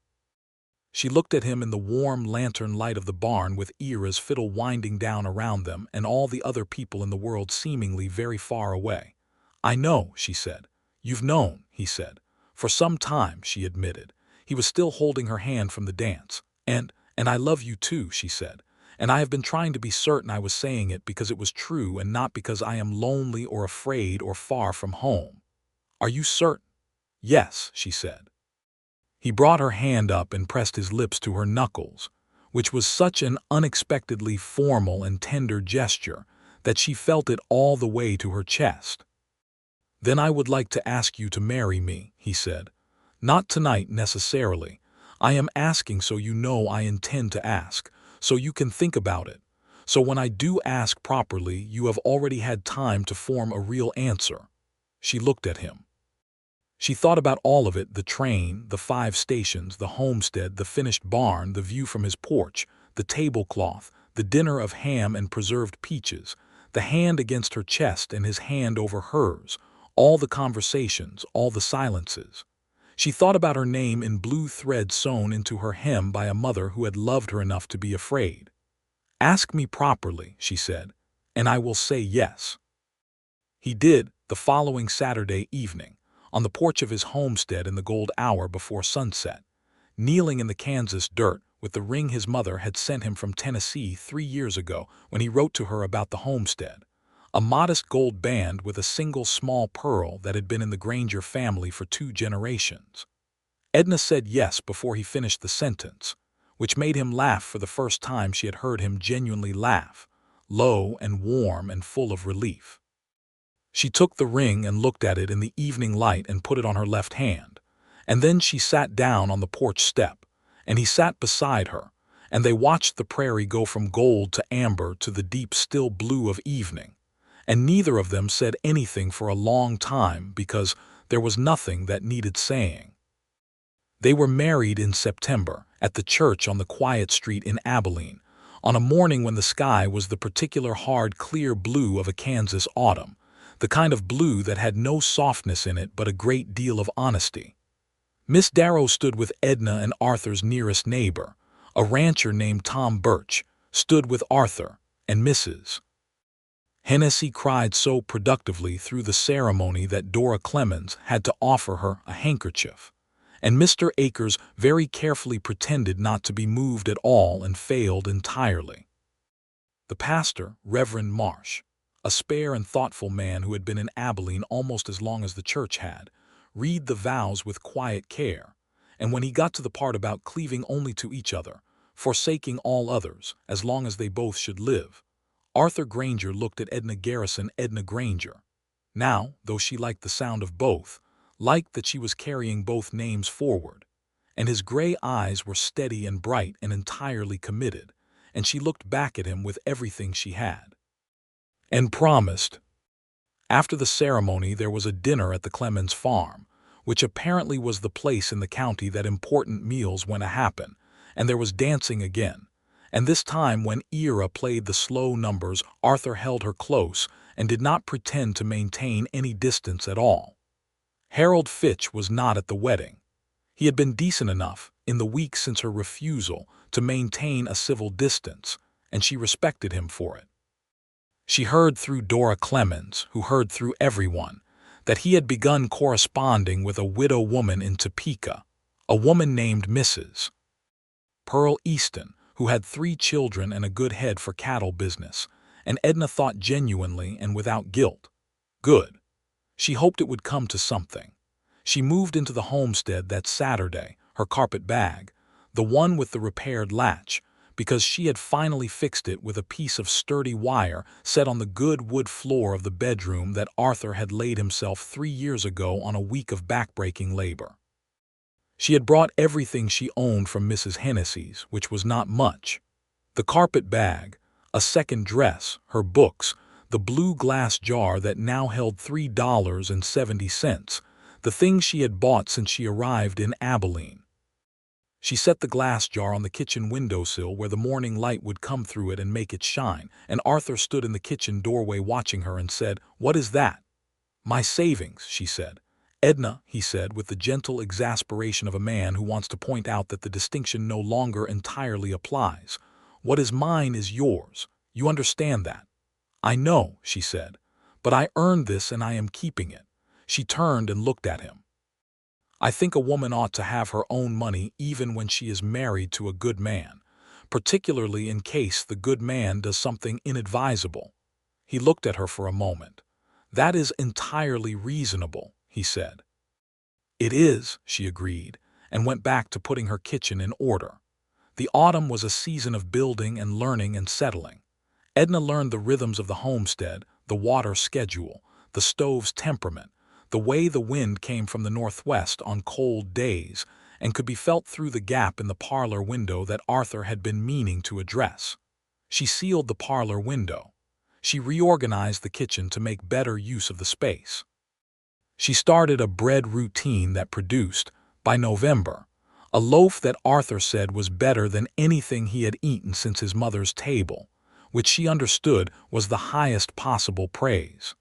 She looked at him in the warm lantern light of the barn, with Ira's fiddle winding down around them and all the other people in the world seemingly very far away. "I know," she said. "You've known," he said. "For some time," she admitted. He was still holding her hand from the dance. And I love you too," she said. "And I have been trying to be certain I was saying it because it was true and not because I am lonely or afraid or far from home." "Are you certain?" "Yes," she said. He brought her hand up and pressed his lips to her knuckles, which was such an unexpectedly formal and tender gesture that she felt it all the way to her chest. "Then I would like to ask you to marry me," he said. "Not tonight necessarily. I am asking so you know I intend to ask, so you can think about it. So when I do ask properly, you have already had time to form a real answer." She looked at him. She thought about all of it: the train, the 5 stations, the homestead, the finished barn, the view from his porch, the tablecloth, the dinner of ham and preserved peaches, the hand against her chest and his hand over hers, all the conversations, all the silences. She thought about her name in blue thread sewn into her hem by a mother who had loved her enough to be afraid. "Ask me properly," she said, "and I will say yes." He did, the following Saturday evening, on the porch of his homestead in the gold hour before sunset, kneeling in the Kansas dirt with the ring his mother had sent him from Tennessee 3 years ago when he wrote to her about the homestead, a modest gold band with a single small pearl that had been in the Granger family for 2 generations. Edna said yes before he finished the sentence, which made him laugh for the first time she had heard him genuinely laugh, low and warm and full of relief. She took the ring and looked at it in the evening light and put it on her left hand, and then she sat down on the porch step, and he sat beside her, and they watched the prairie go from gold to amber to the deep still blue of evening, and neither of them said anything for a long time because there was nothing that needed saying. They were married in September, at the church on the quiet street in Abilene, on a morning when the sky was the particular hard, clear blue of a Kansas autumn, the kind of blue that had no softness in it but a great deal of honesty. Miss Darrow stood with Edna, and Arthur's nearest neighbor, a rancher named Tom Birch, stood with Arthur, and Mrs. Hennessy cried so productively through the ceremony that Dora Clemens had to offer her a handkerchief, and Mr. Akers very carefully pretended not to be moved at all and failed entirely. The pastor, Reverend Marsh, a spare and thoughtful man who had been in Abilene almost as long as the church had, read the vows with quiet care, and when he got to the part about cleaving only to each other, forsaking all others, as long as they both should live, Arthur Granger looked at Edna Garrison. Edna Granger, now, though she liked the sound of both, liked that she was carrying both names forward, and his gray eyes were steady and bright and entirely committed, and she looked back at him with everything she had. And promised. After the ceremony there was a dinner at the Clemens farm, which apparently was the place in the county that important meals went to happen, and there was dancing again, and this time when Ira played the slow numbers, Arthur held her close and did not pretend to maintain any distance at all. Harold Fitch was not at the wedding. He had been decent enough, in the weeks since her refusal, to maintain a civil distance, and she respected him for it. She heard through Dora Clemens, who heard through everyone, that he had begun corresponding with a widow woman in Topeka, a woman named Mrs. Pearl Easton, who had 3 children and a good head for cattle business, and Edna thought genuinely and without guilt. Good. She hoped it would come to something. She moved into the homestead that Saturday, her carpet bag, the one with the repaired latch, because she had finally fixed it with a piece of sturdy wire set on the good wood floor of the bedroom that Arthur had laid himself 3 years ago on a week of backbreaking labor. She had brought everything she owned from Mrs. Hennessy's, which was not much. The carpet bag, a second dress, her books, the blue glass jar that now held $3.70, the things she had bought since she arrived in Abilene. She set the glass jar on the kitchen windowsill where the morning light would come through it and make it shine, and Arthur stood in the kitchen doorway watching her and said, "What is that?" "My savings," she said. "Edna," he said with the gentle exasperation of a man who wants to point out that the distinction no longer entirely applies, "what is mine is yours. You understand that?" "I know," she said, "but I earned this and I am keeping it." She turned and looked at him. "I think a woman ought to have her own money even when she is married to a good man, particularly in case the good man does something inadvisable." He looked at her for a moment. "That is entirely reasonable," he said. "It is," she agreed, and went back to putting her kitchen in order. The autumn was a season of building and learning and settling. Edna learned the rhythms of the homestead, the water schedule, the stove's temperament, the way the wind came from the northwest on cold days and could be felt through the gap in the parlor window that Arthur had been meaning to address. She sealed the parlor window. She reorganized the kitchen to make better use of the space. She started a bread routine that produced, by November, a loaf that Arthur said was better than anything he had eaten since his mother's table, which she understood was the highest possible praise.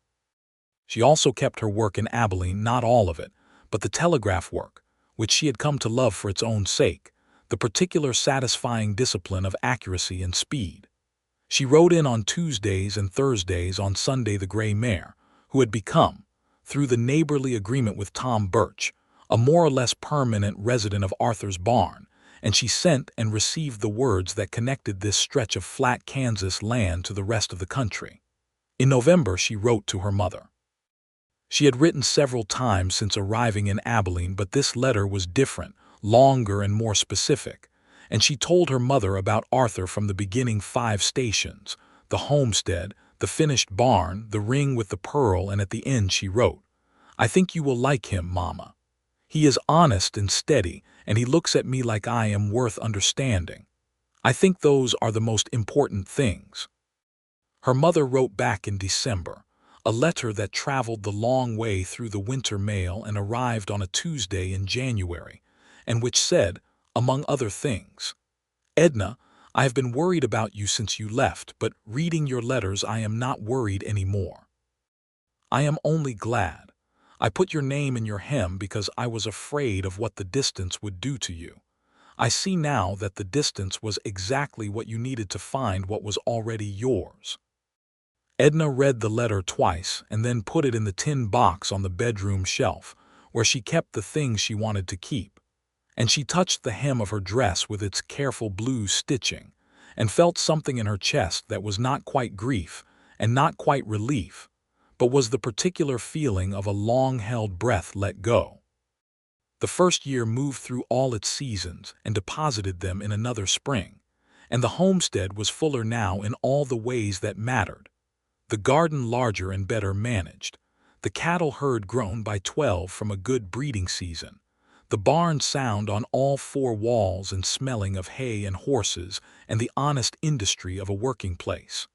She also kept her work in Abilene, not all of it, but the telegraph work, which she had come to love for its own sake, the particular satisfying discipline of accuracy and speed. She rode in on Tuesdays and Thursdays on Sunday the gray mare, who had become, through the neighborly agreement with Tom Birch, a more or less permanent resident of Arthur's barn, and she sent and received the words that connected this stretch of flat Kansas land to the rest of the country. In November she wrote to her mother. She had written several times since arriving in Abilene, but this letter was different, longer and more specific, and she told her mother about Arthur from the beginning 5 stations, the homestead, the finished barn, the ring with the pearl, and at the end she wrote, "I think you will like him, Mama. He is honest and steady, and he looks at me like I am worth understanding. I think those are the most important things." Her mother wrote back in December, a letter that traveled the long way through the winter mail and arrived on a Tuesday in January, and which said, among other things, "Edna, I have been worried about you since you left, but reading your letters I am not worried anymore. I am only glad. I put your name in your hem because I was afraid of what the distance would do to you. I see now that the distance was exactly what you needed to find what was already yours." Edna read the letter twice and then put it in the tin box on the bedroom shelf, where she kept the things she wanted to keep. And she touched the hem of her dress with its careful blue stitching, and felt something in her chest that was not quite grief and not quite relief, but was the particular feeling of a long-held breath let go. The first year moved through all its seasons and deposited them in another spring, and the homestead was fuller now in all the ways that mattered. The garden larger and better managed, the cattle herd grown by 12 from a good breeding season, the barn sound on all four walls and smelling of hay and horses and the honest industry of a working place.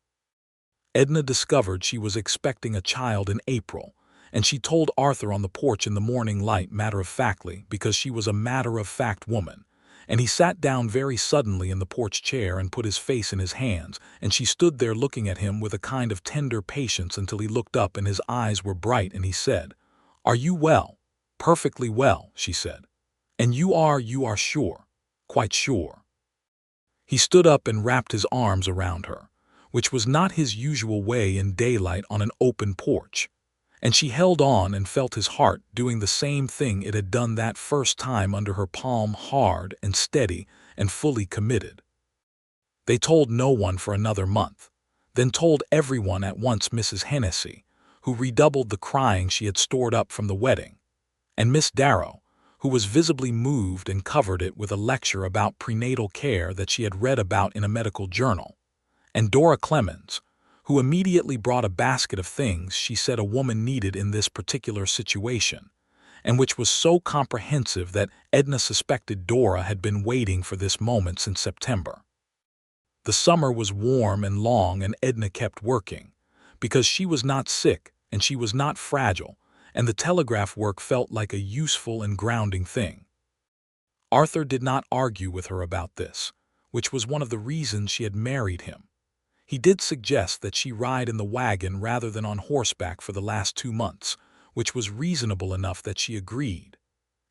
Edna discovered she was expecting a child in April, and she told Arthur on the porch in the morning light matter-of-factly because she was a matter-of-fact woman, and he sat down very suddenly in the porch chair and put his face in his hands, and she stood there looking at him with a kind of tender patience until he looked up and his eyes were bright and he said, "Are you well?" "Perfectly well," she said. "And you are sure?" "Quite sure." He stood up and wrapped his arms around her, which was not his usual way in daylight on an open porch, and she held on and felt his heart doing the same thing it had done that first time under her palm, hard and steady and fully committed. They told no one for another month, then told everyone at once Mrs. Hennessy, who redoubled the crying she had stored up from the wedding, and Miss Darrow, who was visibly moved and covered it with a lecture about prenatal care that she had read about in a medical journal, and Dora Clemens, who immediately brought a basket of things she said a woman needed in this particular situation, and which was so comprehensive that Edna suspected Dora had been waiting for this moment since September. The summer was warm and long and Edna kept working, because she was not sick and she was not fragile, and the telegraph work felt like a useful and grounding thing. Arthur did not argue with her about this, which was one of the reasons she had married him. He did suggest that she ride in the wagon rather than on horseback for the last 2 months, which was reasonable enough that she agreed.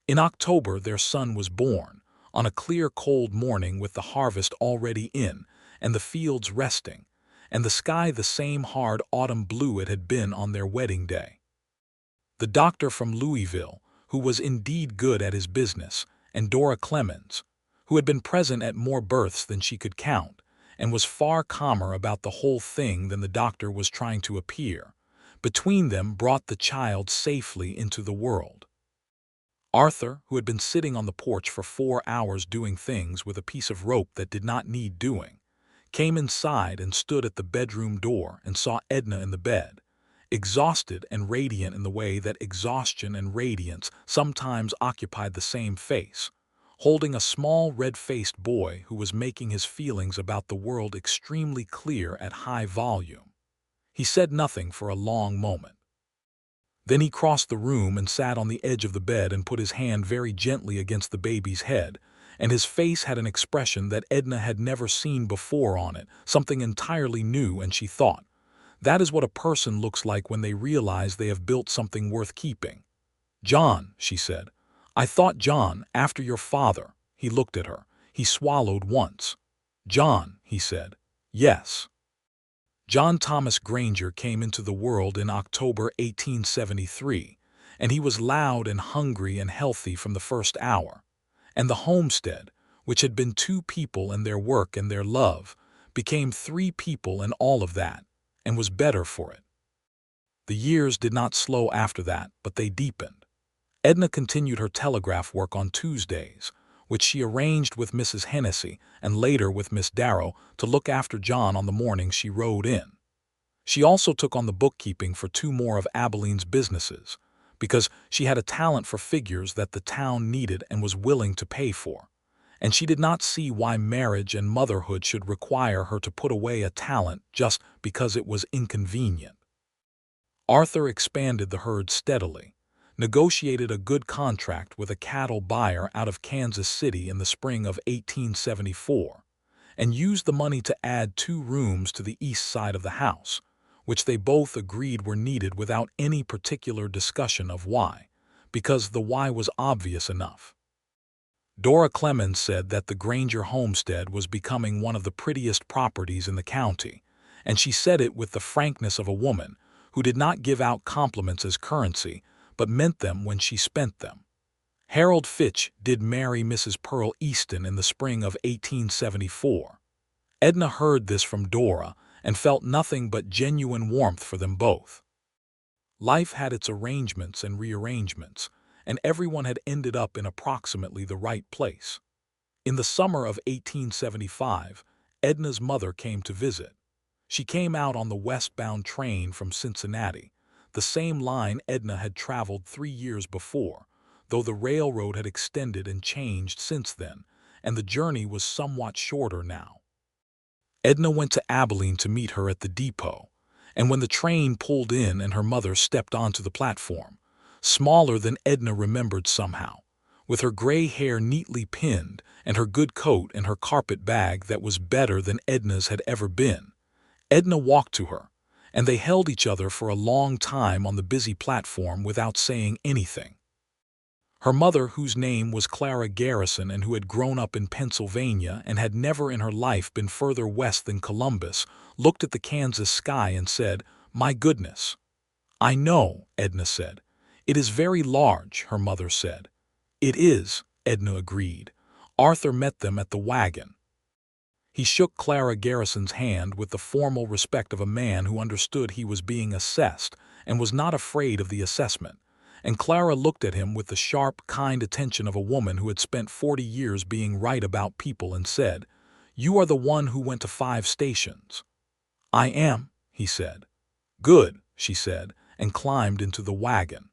In October their son was born, on a clear cold morning with the harvest already in, and the fields resting, and the sky the same hard autumn blue it had been on their wedding day. The doctor from Louisville, who was indeed good at his business, and Dora Clemens, who had been present at more births than she could count, and was far calmer about the whole thing than the doctor was trying to appear, between them brought the child safely into the world. Arthur, who had been sitting on the porch for 4 hours doing things with a piece of rope that did not need doing, came inside and stood at the bedroom door and saw Edna in the bed, exhausted and radiant in the way that exhaustion and radiance sometimes occupied the same face, holding a small red-faced boy who was making his feelings about the world extremely clear at high volume. He said nothing for a long moment. Then he crossed the room and sat on the edge of the bed and put his hand very gently against the baby's head, and his face had an expression that Edna had never seen before on it, something entirely new, and she thought, that is what a person looks like when they realize they have built something worth keeping. "John," she said, "I thought John, after your father." He looked at her. He swallowed once. "John," he said. "Yes." John Thomas Granger came into the world in October 1873, and he was loud and hungry and healthy from the first hour. And the homestead, which had been 2 people and their work and their love, became 3 people and all of that, and was better for it. The years did not slow after that, but they deepened. Edna continued her telegraph work on Tuesdays, which she arranged with Mrs. Hennessy and later with Miss Darrow to look after John on the mornings she rode in. She also took on the bookkeeping for 2 more of Abilene's businesses, because she had a talent for figures that the town needed and was willing to pay for, and she did not see why marriage and motherhood should require her to put away a talent just because it was inconvenient. Arthur expanded the herd steadily, negotiated a good contract with a cattle buyer out of Kansas City in the spring of 1874, and used the money to add 2 rooms to the east side of the house, which they both agreed were needed without any particular discussion of why, because the why was obvious enough. Dora Clemens said that the Granger homestead was becoming one of the prettiest properties in the county, and she said it with the frankness of a woman who did not give out compliments as currency, but meant them when she spent them. Harold Fitch did marry Mrs. Pearl Easton in the spring of 1874. Edna heard this from Dora and felt nothing but genuine warmth for them both. Life had its arrangements and rearrangements, and everyone had ended up in approximately the right place. In the summer of 1875, Edna's mother came to visit. She came out on the westbound train from Cincinnati, the same line Edna had traveled 3 years before, though the railroad had extended and changed since then, and the journey was somewhat shorter now. Edna went to Abilene to meet her at the depot, and when the train pulled in and her mother stepped onto the platform, smaller than Edna remembered somehow, with her gray hair neatly pinned and her good coat and her carpet bag that was better than Edna's had ever been, Edna walked to her, and they held each other for a long time on the busy platform without saying anything. Her mother, whose name was Clara Garrison and who had grown up in Pennsylvania and had never in her life been further west than Columbus, looked at the Kansas sky and said, "My goodness." "I know," Edna said. "It is very large," her mother said. "It is," Edna agreed. "Arthur met them at the wagon." He shook Clara Garrison's hand with the formal respect of a man who understood he was being assessed and was not afraid of the assessment, and Clara looked at him with the sharp, kind attention of a woman who had spent 40 years being right about people and said, "You are the one who went to 5 stations." "I am," he said. "Good," she said, and climbed into the wagon.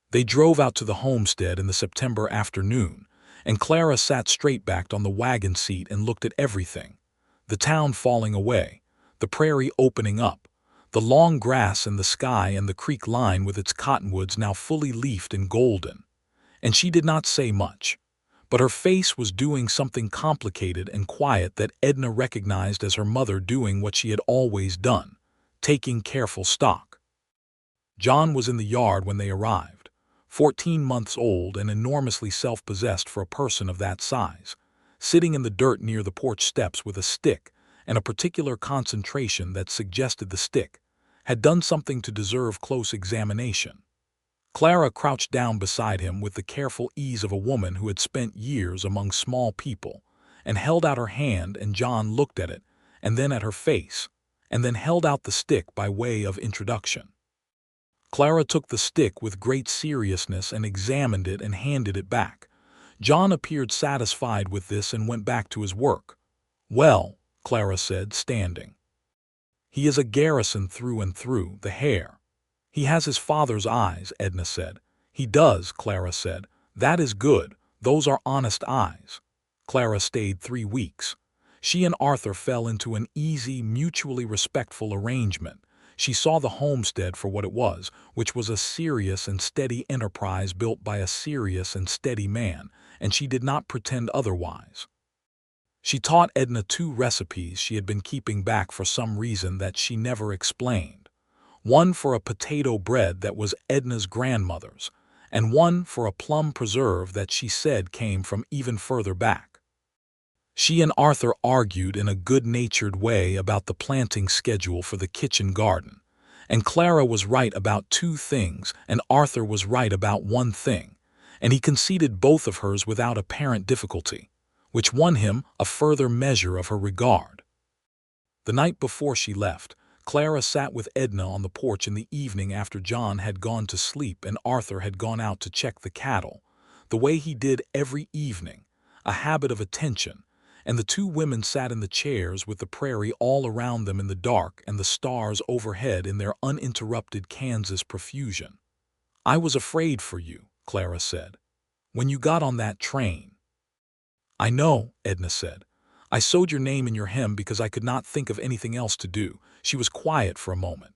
They drove out to the homestead in the September afternoon, and Clara sat straight-backed on the wagon seat and looked at everything. The town falling away, the prairie opening up, the long grass in the sky and the creek line with its cottonwoods now fully leafed and golden. And she did not say much, but her face was doing something complicated and quiet that Edna recognized as her mother doing what she had always done, taking careful stock. John was in the yard when they arrived, 14 months old and enormously self-possessed for a person of that size, sitting in the dirt near the porch steps with a stick and a particular concentration that suggested the stick had done something to deserve close examination. Clara crouched down beside him with the careful ease of a woman who had spent years among small people, and held out her hand, and John looked at it, and then at her face, and then held out the stick by way of introduction. Clara took the stick with great seriousness and examined it and handed it back. John appeared satisfied with this and went back to his work. "Well," Clara said, standing. "He is a Garrison through and through, the hair. He has his father's eyes," Edna said. "He does," Clara said. "That is good. Those are honest eyes." Clara stayed 3 weeks. She and Arthur fell into an easy, mutually respectful arrangement. She saw the homestead for what it was, which was a serious and steady enterprise built by a serious and steady man, and she did not pretend otherwise. She taught Edna 2 recipes she had been keeping back for some reason that she never explained. One for a potato bread that was Edna's grandmother's, and one for a plum preserve that she said came from even further back. She and Arthur argued in a good-natured way about the planting schedule for the kitchen garden, and Clara was right about 2 things and Arthur was right about 1 thing, and he conceded both of hers without apparent difficulty, which won him a further measure of her regard. The night before she left, Clara sat with Edna on the porch in the evening after John had gone to sleep and Arthur had gone out to check the cattle, the way he did every evening, a habit of attention, and the 2 women sat in the chairs with the prairie all around them in the dark and the stars overhead in their uninterrupted Kansas profusion. "I was afraid for you," Clara said, "when you got on that train." "I know," Edna said. "I sewed your name in your hem because I could not think of anything else to do." She was quiet for a moment.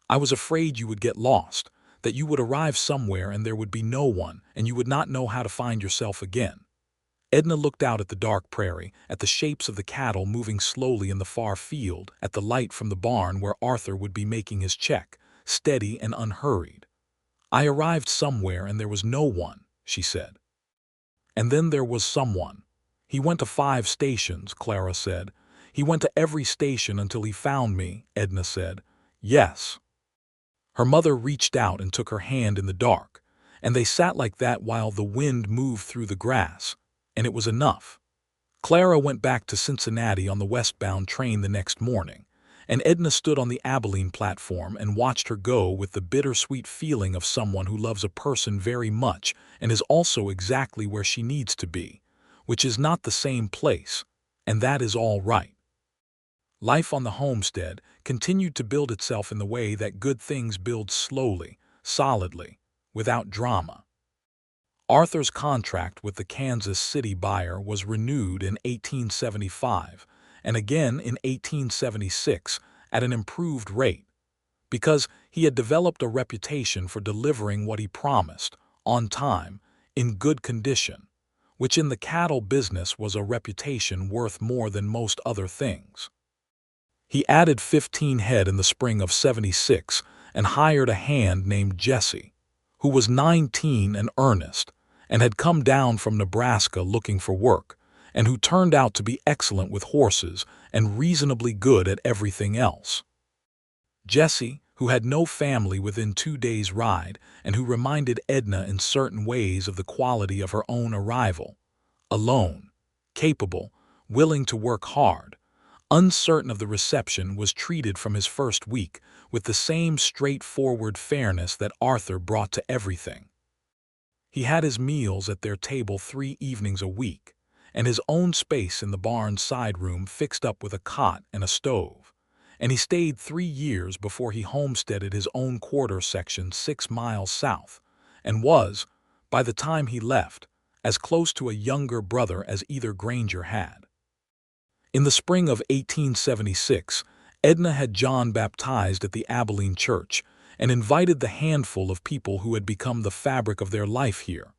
"I was afraid you would get lost, that you would arrive somewhere and there would be no one, and you would not know how to find yourself again." Edna looked out at the dark prairie, at the shapes of the cattle moving slowly in the far field, at the light from the barn where Arthur would be making his check, steady and unhurried. "I arrived somewhere and there was no one," she said. "And then there was someone. He went to 5 stations," Clara said. "He went to every station until he found me," Edna said. "Yes." Her mother reached out and took her hand in the dark, and they sat like that while the wind moved through the grass, and it was enough. Clara went back to Cincinnati on the westbound train the next morning, and Edna stood on the Abilene platform and watched her go with the bittersweet feeling of someone who loves a person very much and is also exactly where she needs to be, which is not the same place, and that is all right. Life on the homestead continued to build itself in the way that good things build slowly, solidly, without drama. Arthur's contract with the Kansas City buyer was renewed in 1875 and again in 1876 at an improved rate, because he had developed a reputation for delivering what he promised, on time, in good condition, which in the cattle business was a reputation worth more than most other things. He added 15 head in the spring of '76 and hired a hand named Jesse, who was 19 and earnest, and had come down from Nebraska looking for work, and who turned out to be excellent with horses and reasonably good at everything else. Jesse, who had no family within 2 days' ride and who reminded Edna in certain ways of the quality of her own arrival, alone, capable, willing to work hard, uncertain of the reception, was treated from his first week with the same straightforward fairness that Arthur brought to everything. He had his meals at their table 3 evenings a week, and his own space in the barn's side room fixed up with a cot and a stove, and he stayed 3 years before he homesteaded his own quarter section 6 miles south, and was, by the time he left, as close to a younger brother as either Granger had. In the spring of 1876, Edna had John baptized at the Abilene church and invited the handful of people who had become the fabric of their life here.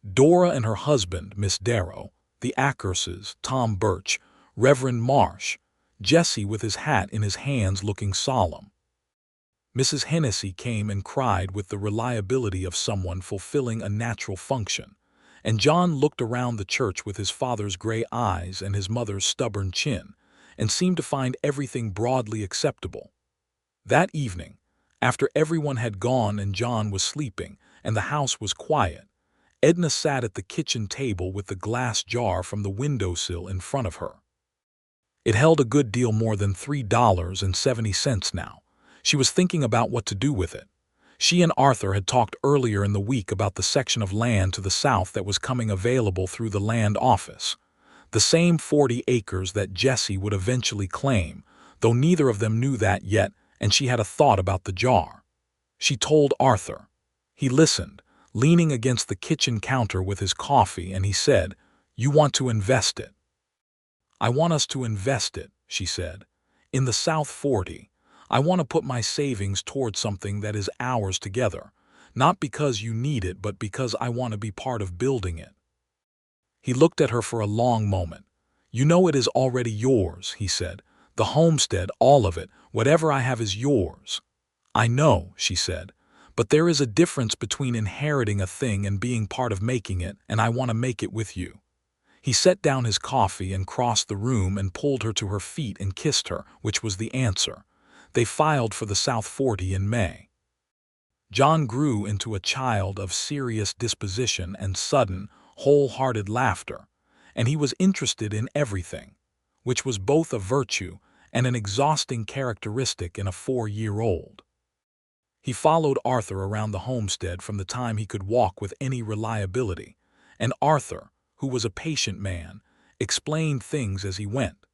Dora and her husband, Miss Darrow, the Ackerses, Tom Birch, Reverend Marsh, Jesse with his hat in his hands looking solemn. Mrs. Hennessy came and cried with the reliability of someone fulfilling a natural function, and John looked around the church with his father's gray eyes and his mother's stubborn chin, and seemed to find everything broadly acceptable. That evening, after everyone had gone and John was sleeping and the house was quiet, Edna sat at the kitchen table with the glass jar from the windowsill in front of her. It held a good deal more than $3.70 now. She was thinking about what to do with it. She and Arthur had talked earlier in the week about the section of land to the south that was coming available through the land office. The same 40 acres that Jesse would eventually claim, though neither of them knew that yet, and she had a thought about the jar. She told Arthur. He listened, leaning against the kitchen counter with his coffee, and he said, "You want to invest it." "I want us to invest it," she said. "In the South 40. I want to put my savings toward something that is ours together, not because you need it, but because I want to be part of building it." He looked at her for a long moment. "You know it is already yours," he said. "The homestead, all of it, whatever I have is yours." "I know," she said, "but there is a difference between inheriting a thing and being part of making it, and I want to make it with you." He set down his coffee and crossed the room and pulled her to her feet and kissed her, which was the answer. They filed for the South 40 in May. John grew into a child of serious disposition and sudden, wholehearted laughter, and he was interested in everything, which was both a virtue and an exhausting characteristic in a 4-year-old. He followed Arthur around the homestead from the time he could walk with any reliability, and Arthur, who was a patient man, explained things as he went.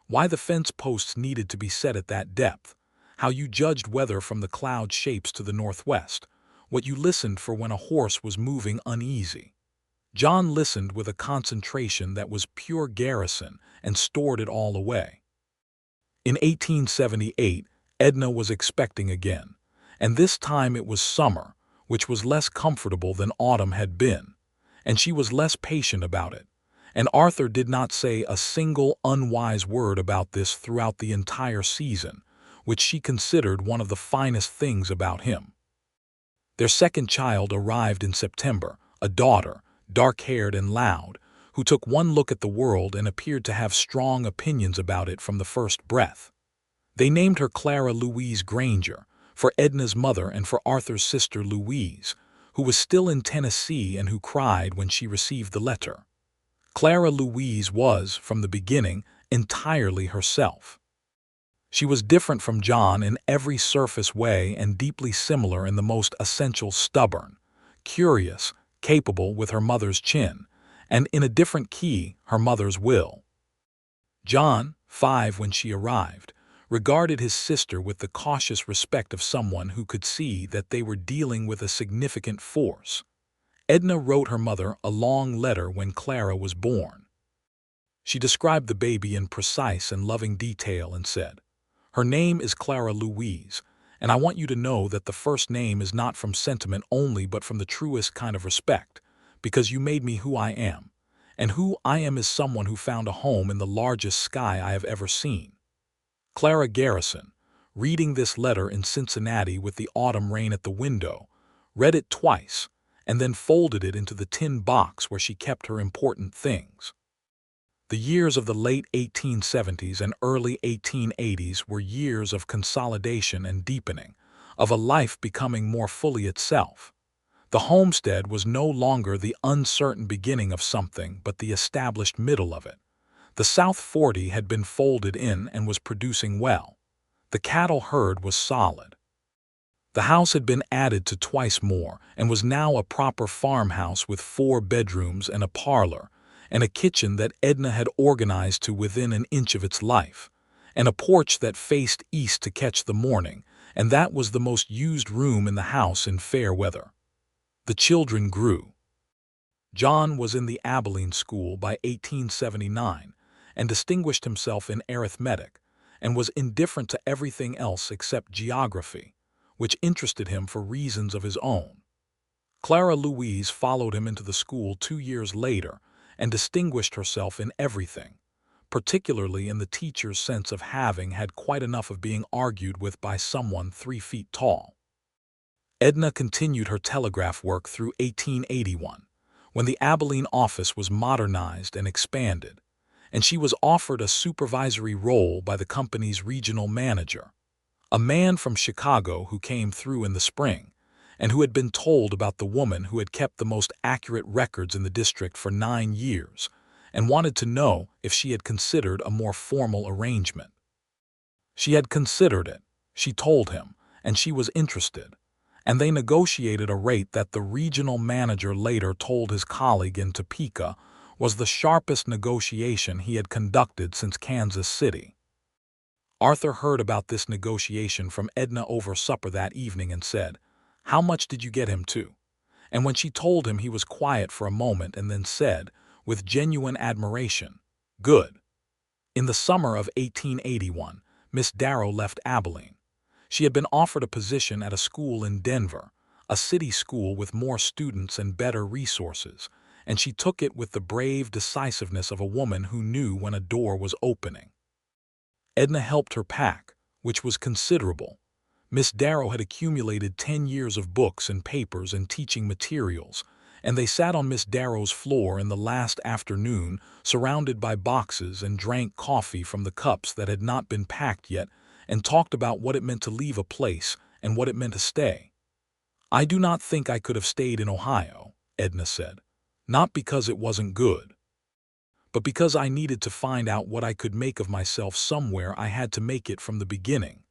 Why the fence posts needed to be set at that depth, how you judged weather from the cloud shapes to the northwest, what you listened for when a horse was moving uneasy. John listened with a concentration that was pure Garrison and stored it all away. In 1878, Edna was expecting again, and this time it was summer, which was less comfortable than autumn had been, and she was less patient about it, and Arthur did not say a single unwise word about this throughout the entire season, which she considered one of the finest things about him. Their second child arrived in September, a daughter, dark-haired and loud, who took one look at the world and appeared to have strong opinions about it from the first breath. They named her Clara Louise Granger, for Edna's mother and for Arthur's sister Louise, who was still in Tennessee and who cried when she received the letter. Clara Louise was, from the beginning, entirely herself. She was different from John in every surface way and deeply similar in the most essential: stubborn, curious, capable with her mother's chin, and in a different key, her mother's will. John, 5 when she arrived, regarded his sister with the cautious respect of someone who could see that they were dealing with a significant force. Edna wrote her mother a long letter when Clara was born. She described the baby in precise and loving detail and said, "Her name is Clara Louise, and I want you to know that the first name is not from sentiment only but from the truest kind of respect, because you made me who I am, and who I am is someone who found a home in the largest sky I have ever seen." Clara Garrison, reading this letter in Cincinnati with the autumn rain at the window, read it twice and then folded it into the tin box where she kept her important things. The years of the late 1870s and early 1880s were years of consolidation and deepening, of a life becoming more fully itself. The homestead was no longer the uncertain beginning of something but the established middle of it. The South 40 had been folded in and was producing well. The cattle herd was solid. The house had been added to twice more and was now a proper farmhouse with 4 bedrooms and a parlor, and a kitchen that Edna had organized to within an inch of its life, and a porch that faced east to catch the morning, and that was the most used room in the house in fair weather. The children grew. John was in the Abilene school by 1879, and distinguished himself in arithmetic, and was indifferent to everything else except geography, which interested him for reasons of his own. Clara Louise followed him into the school 2 years later and distinguished herself in everything, particularly in the teacher's sense of having had quite enough of being argued with by someone 3 feet tall. Edna continued her telegraph work through 1881, when the Abilene office was modernized and expanded, and she was offered a supervisory role by the company's regional manager, a man from Chicago who came through in the spring, and who had been told about the woman who had kept the most accurate records in the district for 9 years, and wanted to know if she had considered a more formal arrangement. She had considered it, she told him, and she was interested, and they negotiated a rate that the regional manager later told his colleague in Topeka was the sharpest negotiation he had conducted since Kansas City. Arthur heard about this negotiation from Edna over supper that evening and said, "How much did you get him to?" And when she told him, he was quiet for a moment and then said, with genuine admiration, "Good." In the summer of 1881, Miss Darrow left Abilene. She had been offered a position at a school in Denver, a city school with more students and better resources, and she took it with the brave decisiveness of a woman who knew when a door was opening. Edna helped her pack, which was considerable. Miss Darrow had accumulated 10 years of books and papers and teaching materials, and they sat on Miss Darrow's floor in the last afternoon, surrounded by boxes, and drank coffee from the cups that had not been packed yet, and talked about what it meant to leave a place and what it meant to stay. "I do not think I could have stayed in Ohio," Edna said. "Not because it wasn't good, but because I needed to find out what I could make of myself somewhere. I had to make it from the beginning."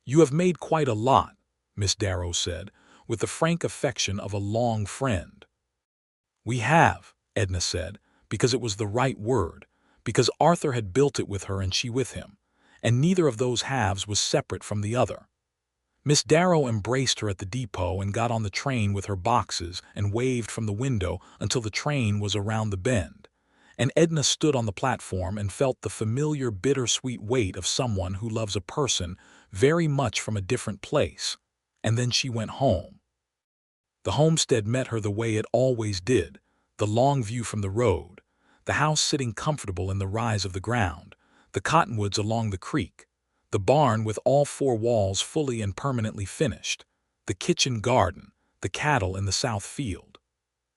"You have made quite a lot," Miss Darrow said, with the frank affection of a long friend. "We have," Edna said, because it was the right word, because Arthur had built it with her and she with him, and neither of those halves was separate from the other. Miss Darrow embraced her at the depot and got on the train with her boxes and waved from the window until the train was around the bend, and Edna stood on the platform and felt the familiar bittersweet weight of someone who loves a person very much from a different place, and then she went home. The homestead met her the way it always did, the long view from the road, the house sitting comfortable in the rise of the ground, the cottonwoods along the creek, the barn with all four walls fully and permanently finished, the kitchen garden, the cattle in the south field.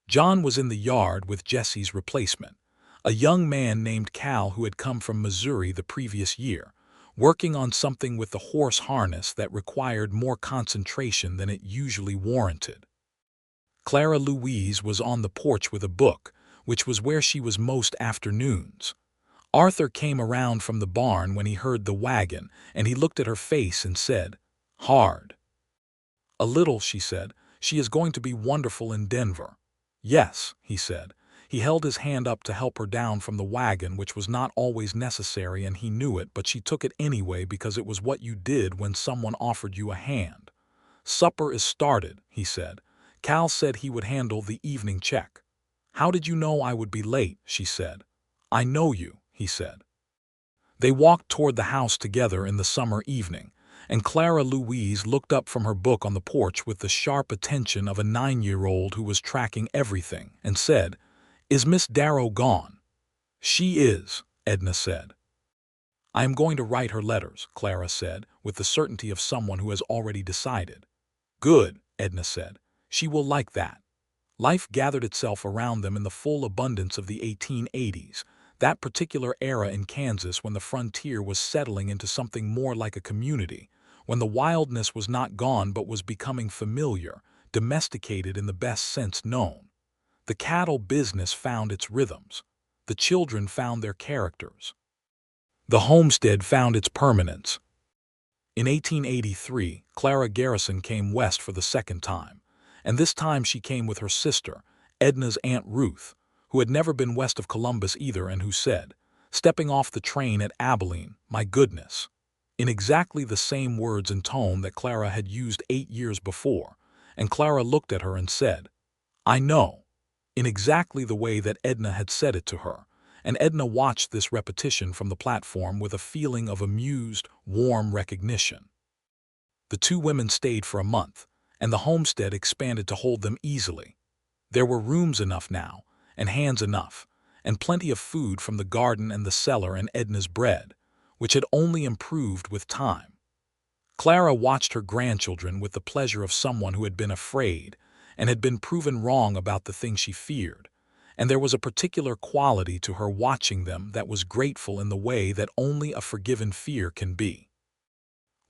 John was in the yard with Jesse's replacement, a young man named Cal who had come from Missouri the previous year, working on something with the horse harness that required more concentration than it usually warranted. Clara Louise was on the porch with a book, which was where she was most afternoons. Arthur came around from the barn when he heard the wagon, and he looked at her face and said, "Hard." "A little," she said. "She is going to be wonderful in Denver." "Yes," he said. He held his hand up to help her down from the wagon, which was not always necessary, and he knew it, but she took it anyway because it was what you did when someone offered you a hand. "Supper is started," he said. "Cal said he would handle the evening check." "How did you know I would be late?" she said. "I know you," he said. They walked toward the house together in the summer evening, and Clara Louise looked up from her book on the porch with the sharp attention of a 9-year-old who was tracking everything, and said, "Is Miss Darrow gone?" "She is," Edna said. "I am going to write her letters," Clara said, with the certainty of someone who has already decided. "Good," Edna said. "She will like that." Life gathered itself around them in the full abundance of the 1880s, that particular era in Kansas when the frontier was settling into something more like a community, when the wildness was not gone but was becoming familiar, domesticated in the best sense known. The cattle business found its rhythms. The children found their characters. The homestead found its permanence. In 1883, Clara Garrison came west for the second time, and this time she came with her sister, Edna's Aunt Ruth, who had never been west of Columbus either and who said, stepping off the train at Abilene, "My goodness," in exactly the same words and tone that Clara had used 8 years before, and Clara looked at her and said, "I know," in exactly the way that Edna had said it to her, and Edna watched this repetition from the platform with a feeling of amused, warm recognition. The two women stayed for a month, and the homestead expanded to hold them easily. There were rooms enough now, and hands enough, and plenty of food from the garden and the cellar and Edna's bread, which had only improved with time. Clara watched her grandchildren with the pleasure of someone who had been afraid and had been proven wrong about the thing she feared, and there was a particular quality to her watching them that was grateful in the way that only a forgiven fear can be.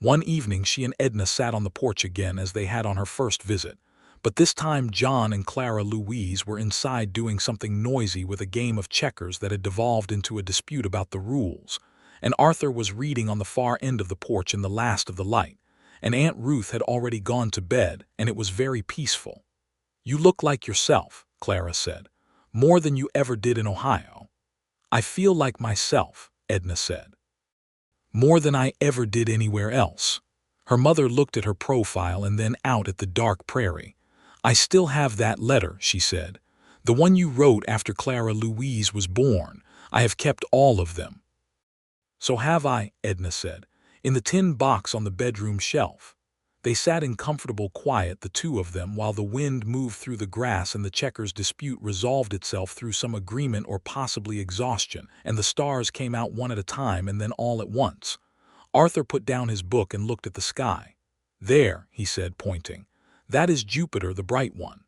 One evening she and Edna sat on the porch again as they had on her first visit, but this time John and Clara Louise were inside doing something noisy with a game of checkers that had devolved into a dispute about the rules, and Arthur was reading on the far end of the porch in the last of the light, and Aunt Ruth had already gone to bed, and it was very peaceful. "You look like yourself," Clara said, "more than you ever did in Ohio." "I feel like myself," Edna said. "More than I ever did anywhere else." Her mother looked at her profile and then out at the dark prairie. "I still have that letter," she said. "The one you wrote after Clara Louise was born. I have kept all of them." "So have I," Edna said, "in the tin box on the bedroom shelf." They sat in comfortable quiet, the two of them, while the wind moved through the grass and the checkers dispute resolved itself through some agreement or possibly exhaustion, and the stars came out one at a time and then all at once. Arthur put down his book and looked at the sky. "There," he said, pointing. "That is Jupiter, the bright one."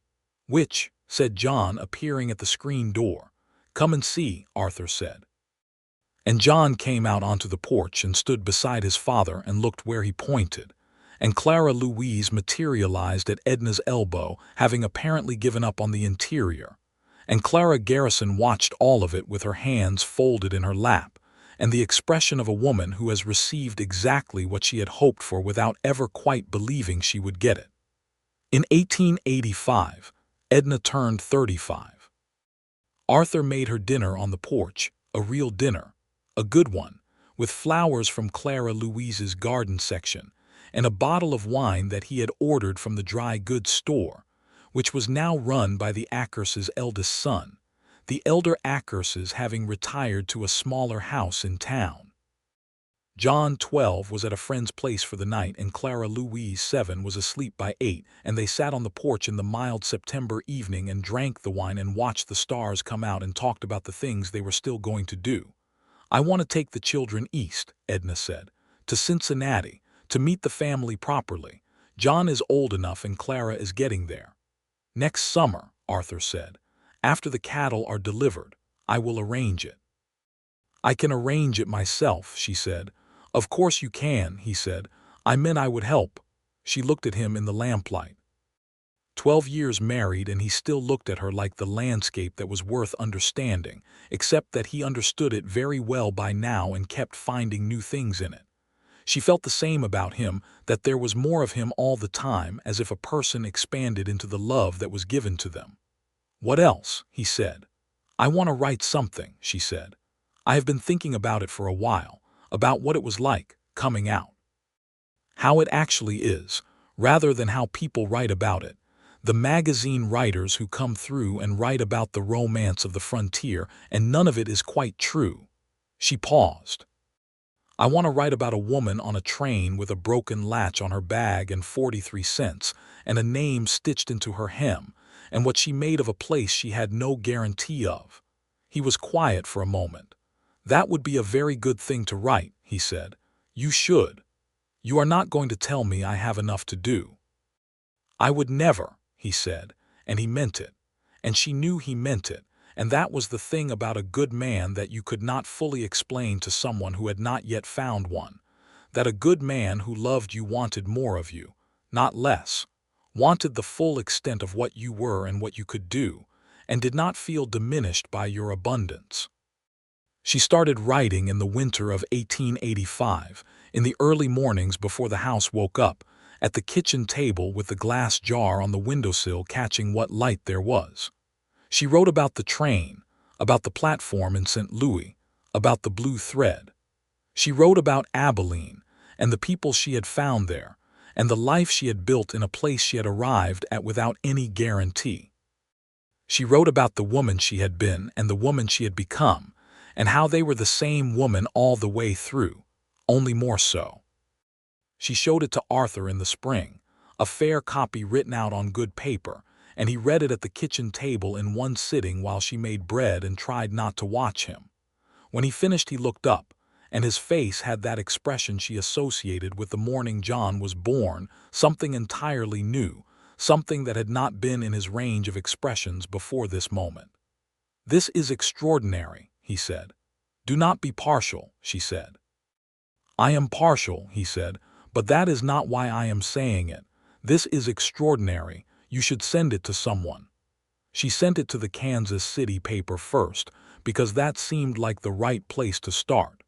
"Which?" said John, appearing at the screen door. "Come and see," Arthur said. And John came out onto the porch and stood beside his father and looked where he pointed, and Clara Louise materialized at Edna's elbow, having apparently given up on the interior, and Clara Garrison watched all of it with her hands folded in her lap, and the expression of a woman who has received exactly what she had hoped for without ever quite believing she would get it. In 1885, Edna turned 35. Arthur made her dinner on the porch, a real dinner, a good one, with flowers from Clara Louise's garden section, and a bottle of wine that he had ordered from the dry goods store, which was now run by the Ackerses' eldest son, the elder Ackerses having retired to a smaller house in town. John, 12, was at a friend's place for the night, and Clara Louise, 7, was asleep by 8, and they sat on the porch in the mild September evening and drank the wine and watched the stars come out and talked about the things they were still going to do. "I want to take the children east," Edna said, "to Cincinnati, to meet the family properly. John is old enough and Clara is getting there." "Next summer," Arthur said, "after the cattle are delivered. I will arrange it." "I can arrange it myself," she said. "Of course you can," he said. "I meant I would help." She looked at him in the lamplight. 12 years married, and he still looked at her like the landscape that was worth understanding, except that he understood it very well by now and kept finding new things in it. She felt the same about him, that there was more of him all the time, as if a person expanded into the love that was given to them. "What else?" he said. "I want to write something," she said. "I have been thinking about it for a while, about what it was like, coming out. How it actually is, rather than how people write about it. The magazine writers who come through and write about the romance of the frontier, and none of it is quite true." She paused. "I want to write about a woman on a train with a broken latch on her bag and 43 cents, and a name stitched into her hem, and what she made of a place she had no guarantee of." He was quiet for a moment. "That would be a very good thing to write," he said. "You should. You are not going to tell me I have enough to do." "I would never," he said, and he meant it. And she knew he meant it, and that was the thing about a good man that you could not fully explain to someone who had not yet found one. That a good man who loved you wanted more of you, not less, wanted the full extent of what you were and what you could do, and did not feel diminished by your abundance. She started writing in the winter of 1885, in the early mornings before the house woke up, at the kitchen table with the glass jar on the windowsill catching what light there was. She wrote about the train, about the platform in St. Louis, about the blue thread. She wrote about Abilene, and the people she had found there, and the life she had built in a place she had arrived at without any guarantee. She wrote about the woman she had been and the woman she had become, and how they were the same woman all the way through, only more so. She showed it to Arthur in the spring, a fair copy written out on good paper, and he read it at the kitchen table in one sitting while she made bread and tried not to watch him. When he finished, he looked up, and his face had that expression she associated with the morning John was born, something entirely new, something that had not been in his range of expressions before this moment. "This is extraordinary," he said. "Do not be partial," she said. "I am partial," he said, "but that is not why I am saying it. This is extraordinary. You should send it to someone." She sent it to the Kansas City paper first, because that seemed like the right place to start.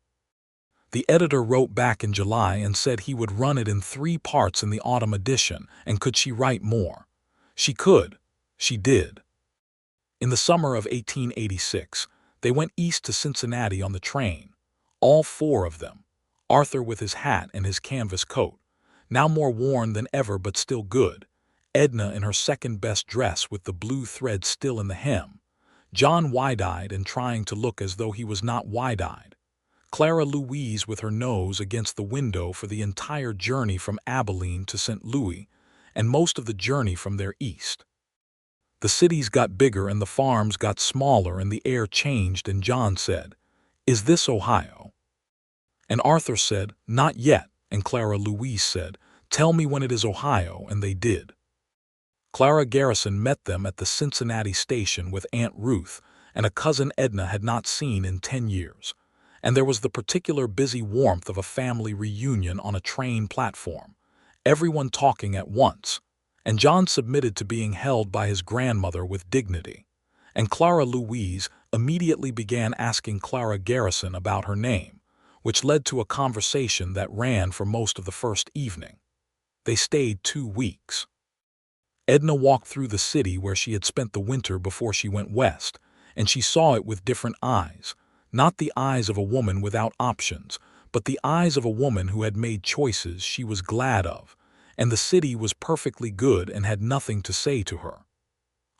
The editor wrote back in July and said he would run it in 3 parts in the autumn edition, and could she write more? She could. She did. In the summer of 1886, they went east to Cincinnati on the train, all 4 of them, Arthur with his hat and his canvas coat, now more worn than ever but still good, Edna in her second-best dress with the blue thread still in the hem, John wide-eyed and trying to look as though he was not wide-eyed, Clara Louise with her nose against the window for the entire journey from Abilene to St. Louis, and most of the journey from there east. The cities got bigger and the farms got smaller and the air changed, and John said, "Is this Ohio?" And Arthur said, "Not yet," and Clara Louise said, "Tell me when it is Ohio," and they did. Clara Garrison met them at the Cincinnati station with Aunt Ruth and a cousin Edna had not seen in 10 years, and there was the particular busy warmth of a family reunion on a train platform, everyone talking at once, and John submitted to being held by his grandmother with dignity, and Clara Louise immediately began asking Clara Garrison about her name, which led to a conversation that ran for most of the first evening. They stayed 2 weeks. Edna walked through the city where she had spent the winter before she went west, and she saw it with different eyes, not the eyes of a woman without options, but the eyes of a woman who had made choices she was glad of, and the city was perfectly good and had nothing to say to her.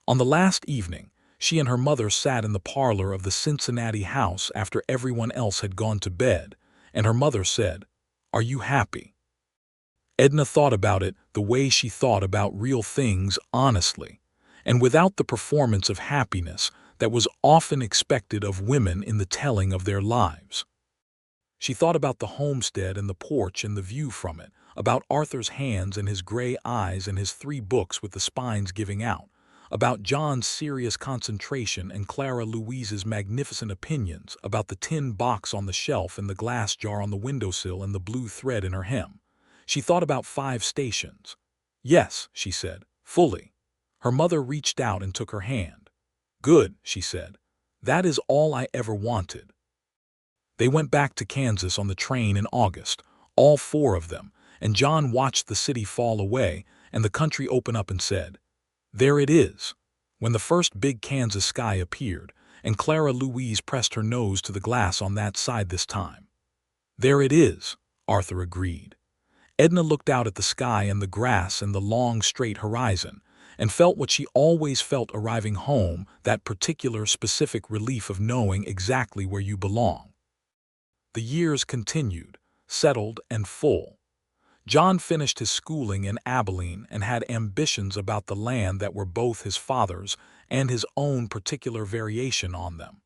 On the last evening, she and her mother sat in the parlor of the Cincinnati house after everyone else had gone to bed, and her mother said, "Are you happy?" Edna thought about it the way she thought about real things honestly, and without the performance of happiness that was often expected of women in the telling of their lives. She thought about the homestead and the porch and the view from it, about Arthur's hands and his gray eyes and his 3 books with the spines giving out, about John's serious concentration and Clara Louise's magnificent opinions, about the tin box on the shelf and the glass jar on the windowsill and the blue thread in her hem. She thought about 5 stations. "Yes," she said, fully. Her mother reached out and took her hand. "Good," she said. "That is all I ever wanted." They went back to Kansas on the train in August, all 4 of them, and John watched the city fall away and the country open up and said, "There it is," when the first big Kansas sky appeared, and Clara Louise pressed her nose to the glass on that side this time. "There it is," Arthur agreed. Edna looked out at the sky and the grass and the long, straight horizon, and felt what she always felt arriving home, that particular, specific relief of knowing exactly where you belong. The years continued, settled and full. John finished his schooling in Abilene and had ambitions about the land that were both his father's and his own particular variation on them.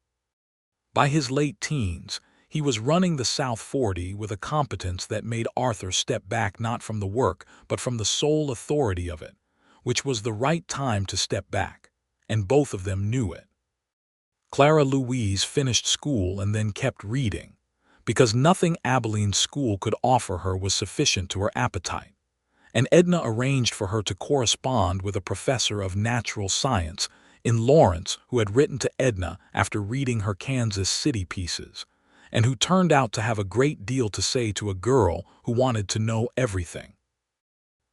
By his late teens, he was running the South 40 with a competence that made Arthur step back not from the work but from the sole authority of it, which was the right time to step back, and both of them knew it. Clara Louise finished school and then kept reading, because nothing Abilene's school could offer her was sufficient to her appetite, and Edna arranged for her to correspond with a professor of natural science in Lawrence who had written to Edna after reading her Kansas City pieces, and who turned out to have a great deal to say to a girl who wanted to know everything.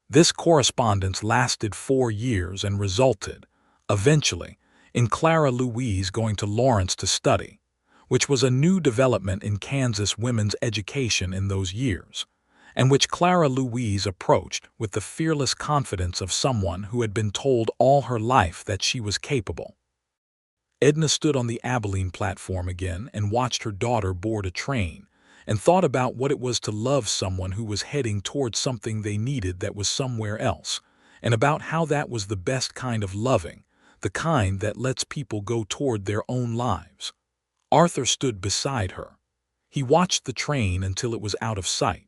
This correspondence lasted 4 years and resulted, eventually, in Clara Louise going to Lawrence to study, which was a new development in Kansas women's education in those years, and which Clara Louise approached with the fearless confidence of someone who had been told all her life that she was capable. Edna stood on the Abilene platform again and watched her daughter board a train, and thought about what it was to love someone who was heading towards something they needed that was somewhere else, and about how that was the best kind of loving, the kind that lets people go toward their own lives. Arthur stood beside her. He watched the train until it was out of sight.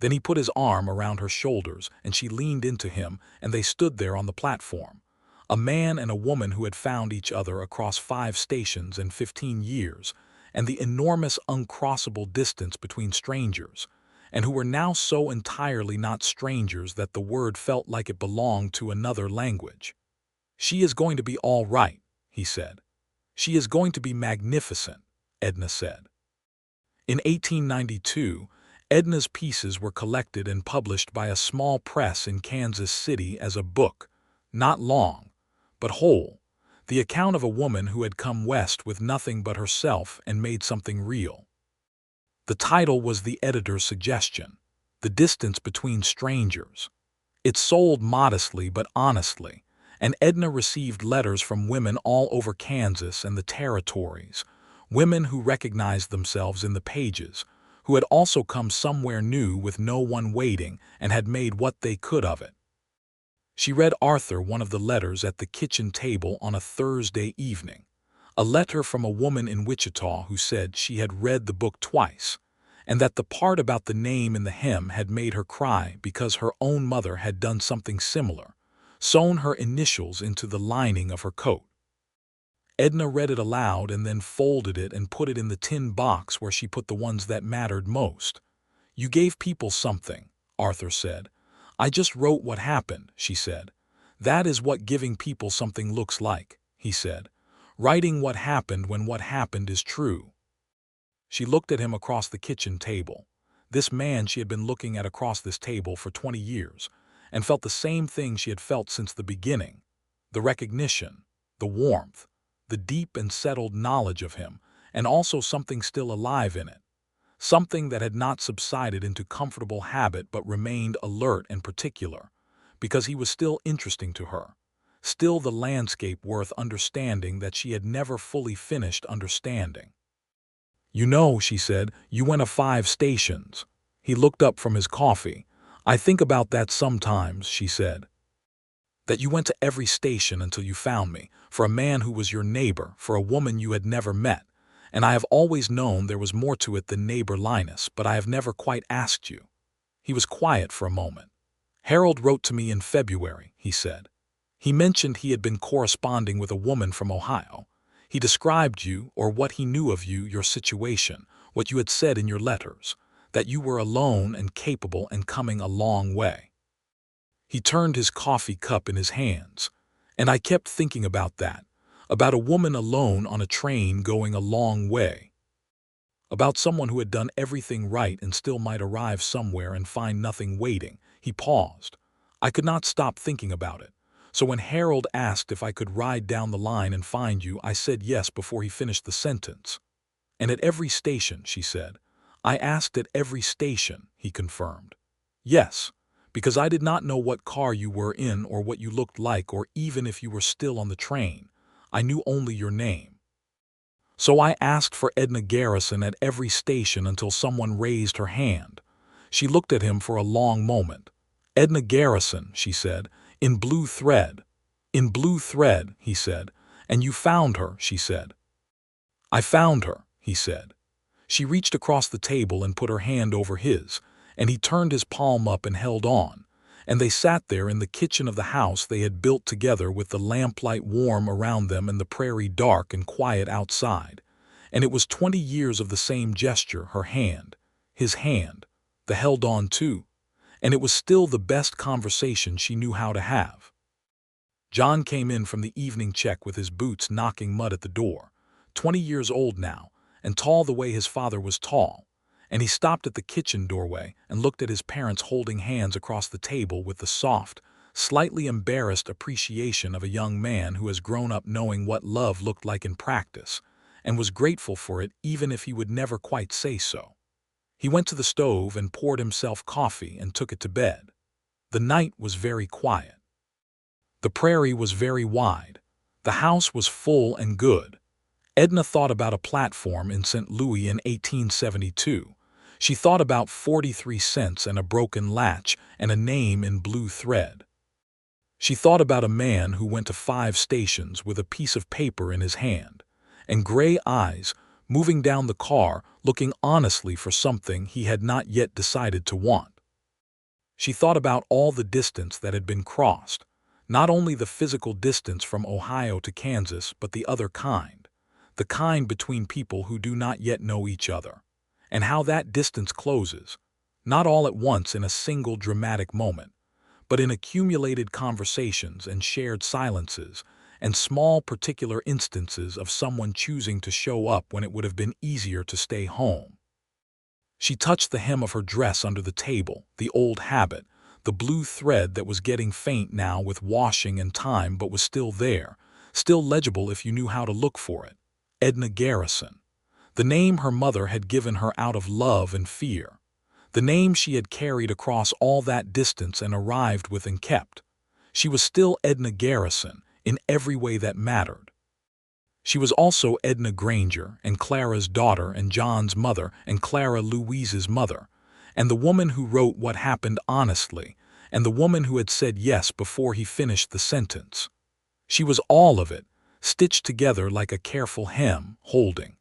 Then he put his arm around her shoulders and she leaned into him, and they stood there on the platform, a man and a woman who had found each other across 5 stations and 15 years, and the enormous uncrossable distance between strangers, and who were now so entirely not strangers that the word felt like it belonged to another language. "She is going to be all right," he said. "She is going to be magnificent," Edna said. In 1892, Edna's pieces were collected and published by a small press in Kansas City as a book, not long, but whole, the account of a woman who had come west with nothing but herself and made something real. The title was the editor's suggestion, The Distance Between Strangers. It sold modestly but honestly, and Edna received letters from women all over Kansas and the territories, women who recognized themselves in the pages, who had also come somewhere new with no one waiting and had made what they could of it. She read Arthur one of the letters at the kitchen table on a Thursday evening, a letter from a woman in Wichita who said she had read the book twice, and that the part about the name in the hem had made her cry because her own mother had done something similar, sewn her initials into the lining of her coat. Edna read it aloud and then folded it and put it in the tin box where she put the ones that mattered most. "You gave people something," Arthur said. "I just wrote what happened," she said. "That is what giving people something looks like," he said. "Writing what happened when what happened is true." She looked at him across the kitchen table, this man she had been looking at across this table for 20 years, and felt the same thing she had felt since the beginning, the recognition, the warmth, the deep and settled knowledge of him, and also something still alive in it, something that had not subsided into comfortable habit but remained alert and particular, because he was still interesting to her, still the landscape worth understanding that she had never fully finished understanding. "You know," she said, "you went to 5 stations." He looked up from his coffee. "I think about that sometimes," she said. "That you went to every station until you found me, for a man who was your neighbor, for a woman you had never met. And I have always known there was more to it than neighbor Linus, but I have never quite asked you." He was quiet for a moment. "Harold wrote to me in February," he said. "He mentioned he had been corresponding with a woman from Ohio. He described you, or what he knew of you, your situation, what you had said in your letters, that you were alone and capable and coming a long way." He turned his coffee cup in his hands. "And I kept thinking about that, about a woman alone on a train going a long way, about someone who had done everything right and still might arrive somewhere and find nothing waiting." He paused. "I could not stop thinking about it. So when Harold asked if I could ride down the line and find you, I said yes before he finished the sentence." "And at every station," she said. "I asked at every station," he confirmed. "Yes, because I did not know what car you were in or what you looked like or even if you were still on the train. I knew only your name. So I asked for Edna Garrison at every station until someone raised her hand." She looked at him for a long moment. "Edna Garrison," she said, "in blue thread." "In blue thread," he said. "And you found her," she said. "I found her," he said. She reached across the table and put her hand over his, and he turned his palm up and held on, and they sat there in the kitchen of the house they had built together with the lamplight warm around them and the prairie dark and quiet outside. And it was 20 years of the same gesture, her hand, his hand, the held on too, and it was still the best conversation she knew how to have. John came in from the evening check with his boots knocking mud at the door, 20 years old now, and tall the way his father was tall, and he stopped at the kitchen doorway and looked at his parents holding hands across the table with the soft, slightly embarrassed appreciation of a young man who has grown up knowing what love looked like in practice, and was grateful for it even if he would never quite say so. He went to the stove and poured himself coffee and took it to bed. The night was very quiet. The prairie was very wide. The house was full and good. Edna thought about a platform in St. Louis in 1872. She thought about 43 cents and a broken latch and a name in blue thread. She thought about a man who went to 5 stations with a piece of paper in his hand, and gray eyes, moving down the car, looking honestly for something he had not yet decided to want. She thought about all the distance that had been crossed, not only the physical distance from Ohio to Kansas, but the other kind, the kind between people who do not yet know each other, and how that distance closes, not all at once in a single dramatic moment, but in accumulated conversations and shared silences, and small particular instances of someone choosing to show up when it would have been easier to stay home. She touched the hem of her dress under the table, the old habit, the blue thread that was getting faint now with washing and time but was still there, still legible if you knew how to look for it. Edna Garrison. The name her mother had given her out of love and fear. The name she had carried across all that distance and arrived with and kept. She was still Edna Garrison in every way that mattered. She was also Edna Granger and Clara's daughter and John's mother and Clara Louise's mother, and the woman who wrote what happened honestly, and the woman who had said yes before he finished the sentence. She was all of it, stitched together like a careful hem, holding.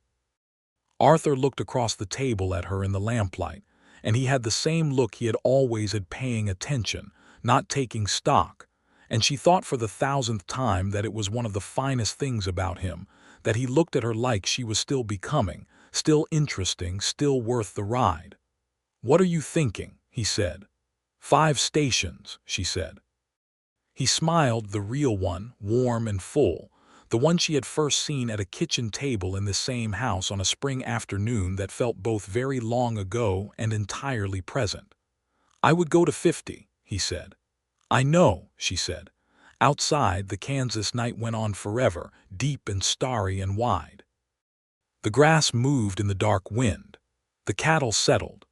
Arthur looked across the table at her in the lamplight, and he had the same look he had always had, paying attention, not taking stock, and she thought for the 1000th time that it was one of the finest things about him, that he looked at her like she was still becoming, still interesting, still worth the ride. "What are you thinking?" he said. 5 stations, she said. He smiled, the real one, warm and full, the one she had first seen at a kitchen table in the same house on a spring afternoon that felt both very long ago and entirely present. "I would go to 50, he said. "I know," she said. Outside, the Kansas night went on forever, deep and starry and wide. The grass moved in the dark wind. The cattle settled.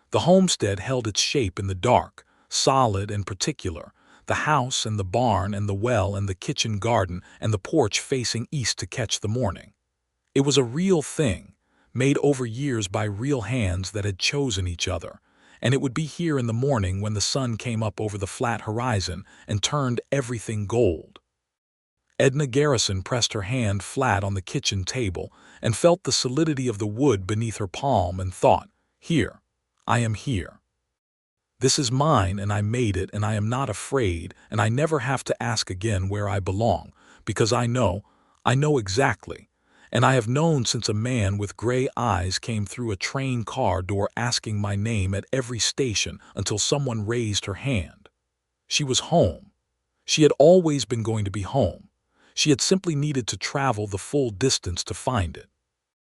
The homestead held its shape in the dark, solid and particular, the house and the barn and the well and the kitchen garden and the porch facing east to catch the morning. It was a real thing, made over years by real hands that had chosen each other, and it would be here in the morning when the sun came up over the flat horizon and turned everything gold. Edna Garrison pressed her hand flat on the kitchen table and felt the solidity of the wood beneath her palm and thought, "Here, I am here. This is mine and I made it and I am not afraid and I never have to ask again where I belong, because I know exactly. And I have known since a man with gray eyes came through a train car door asking my name at every station until someone raised her hand. She was home. She had always been going to be home. She had simply needed to travel the full distance to find it.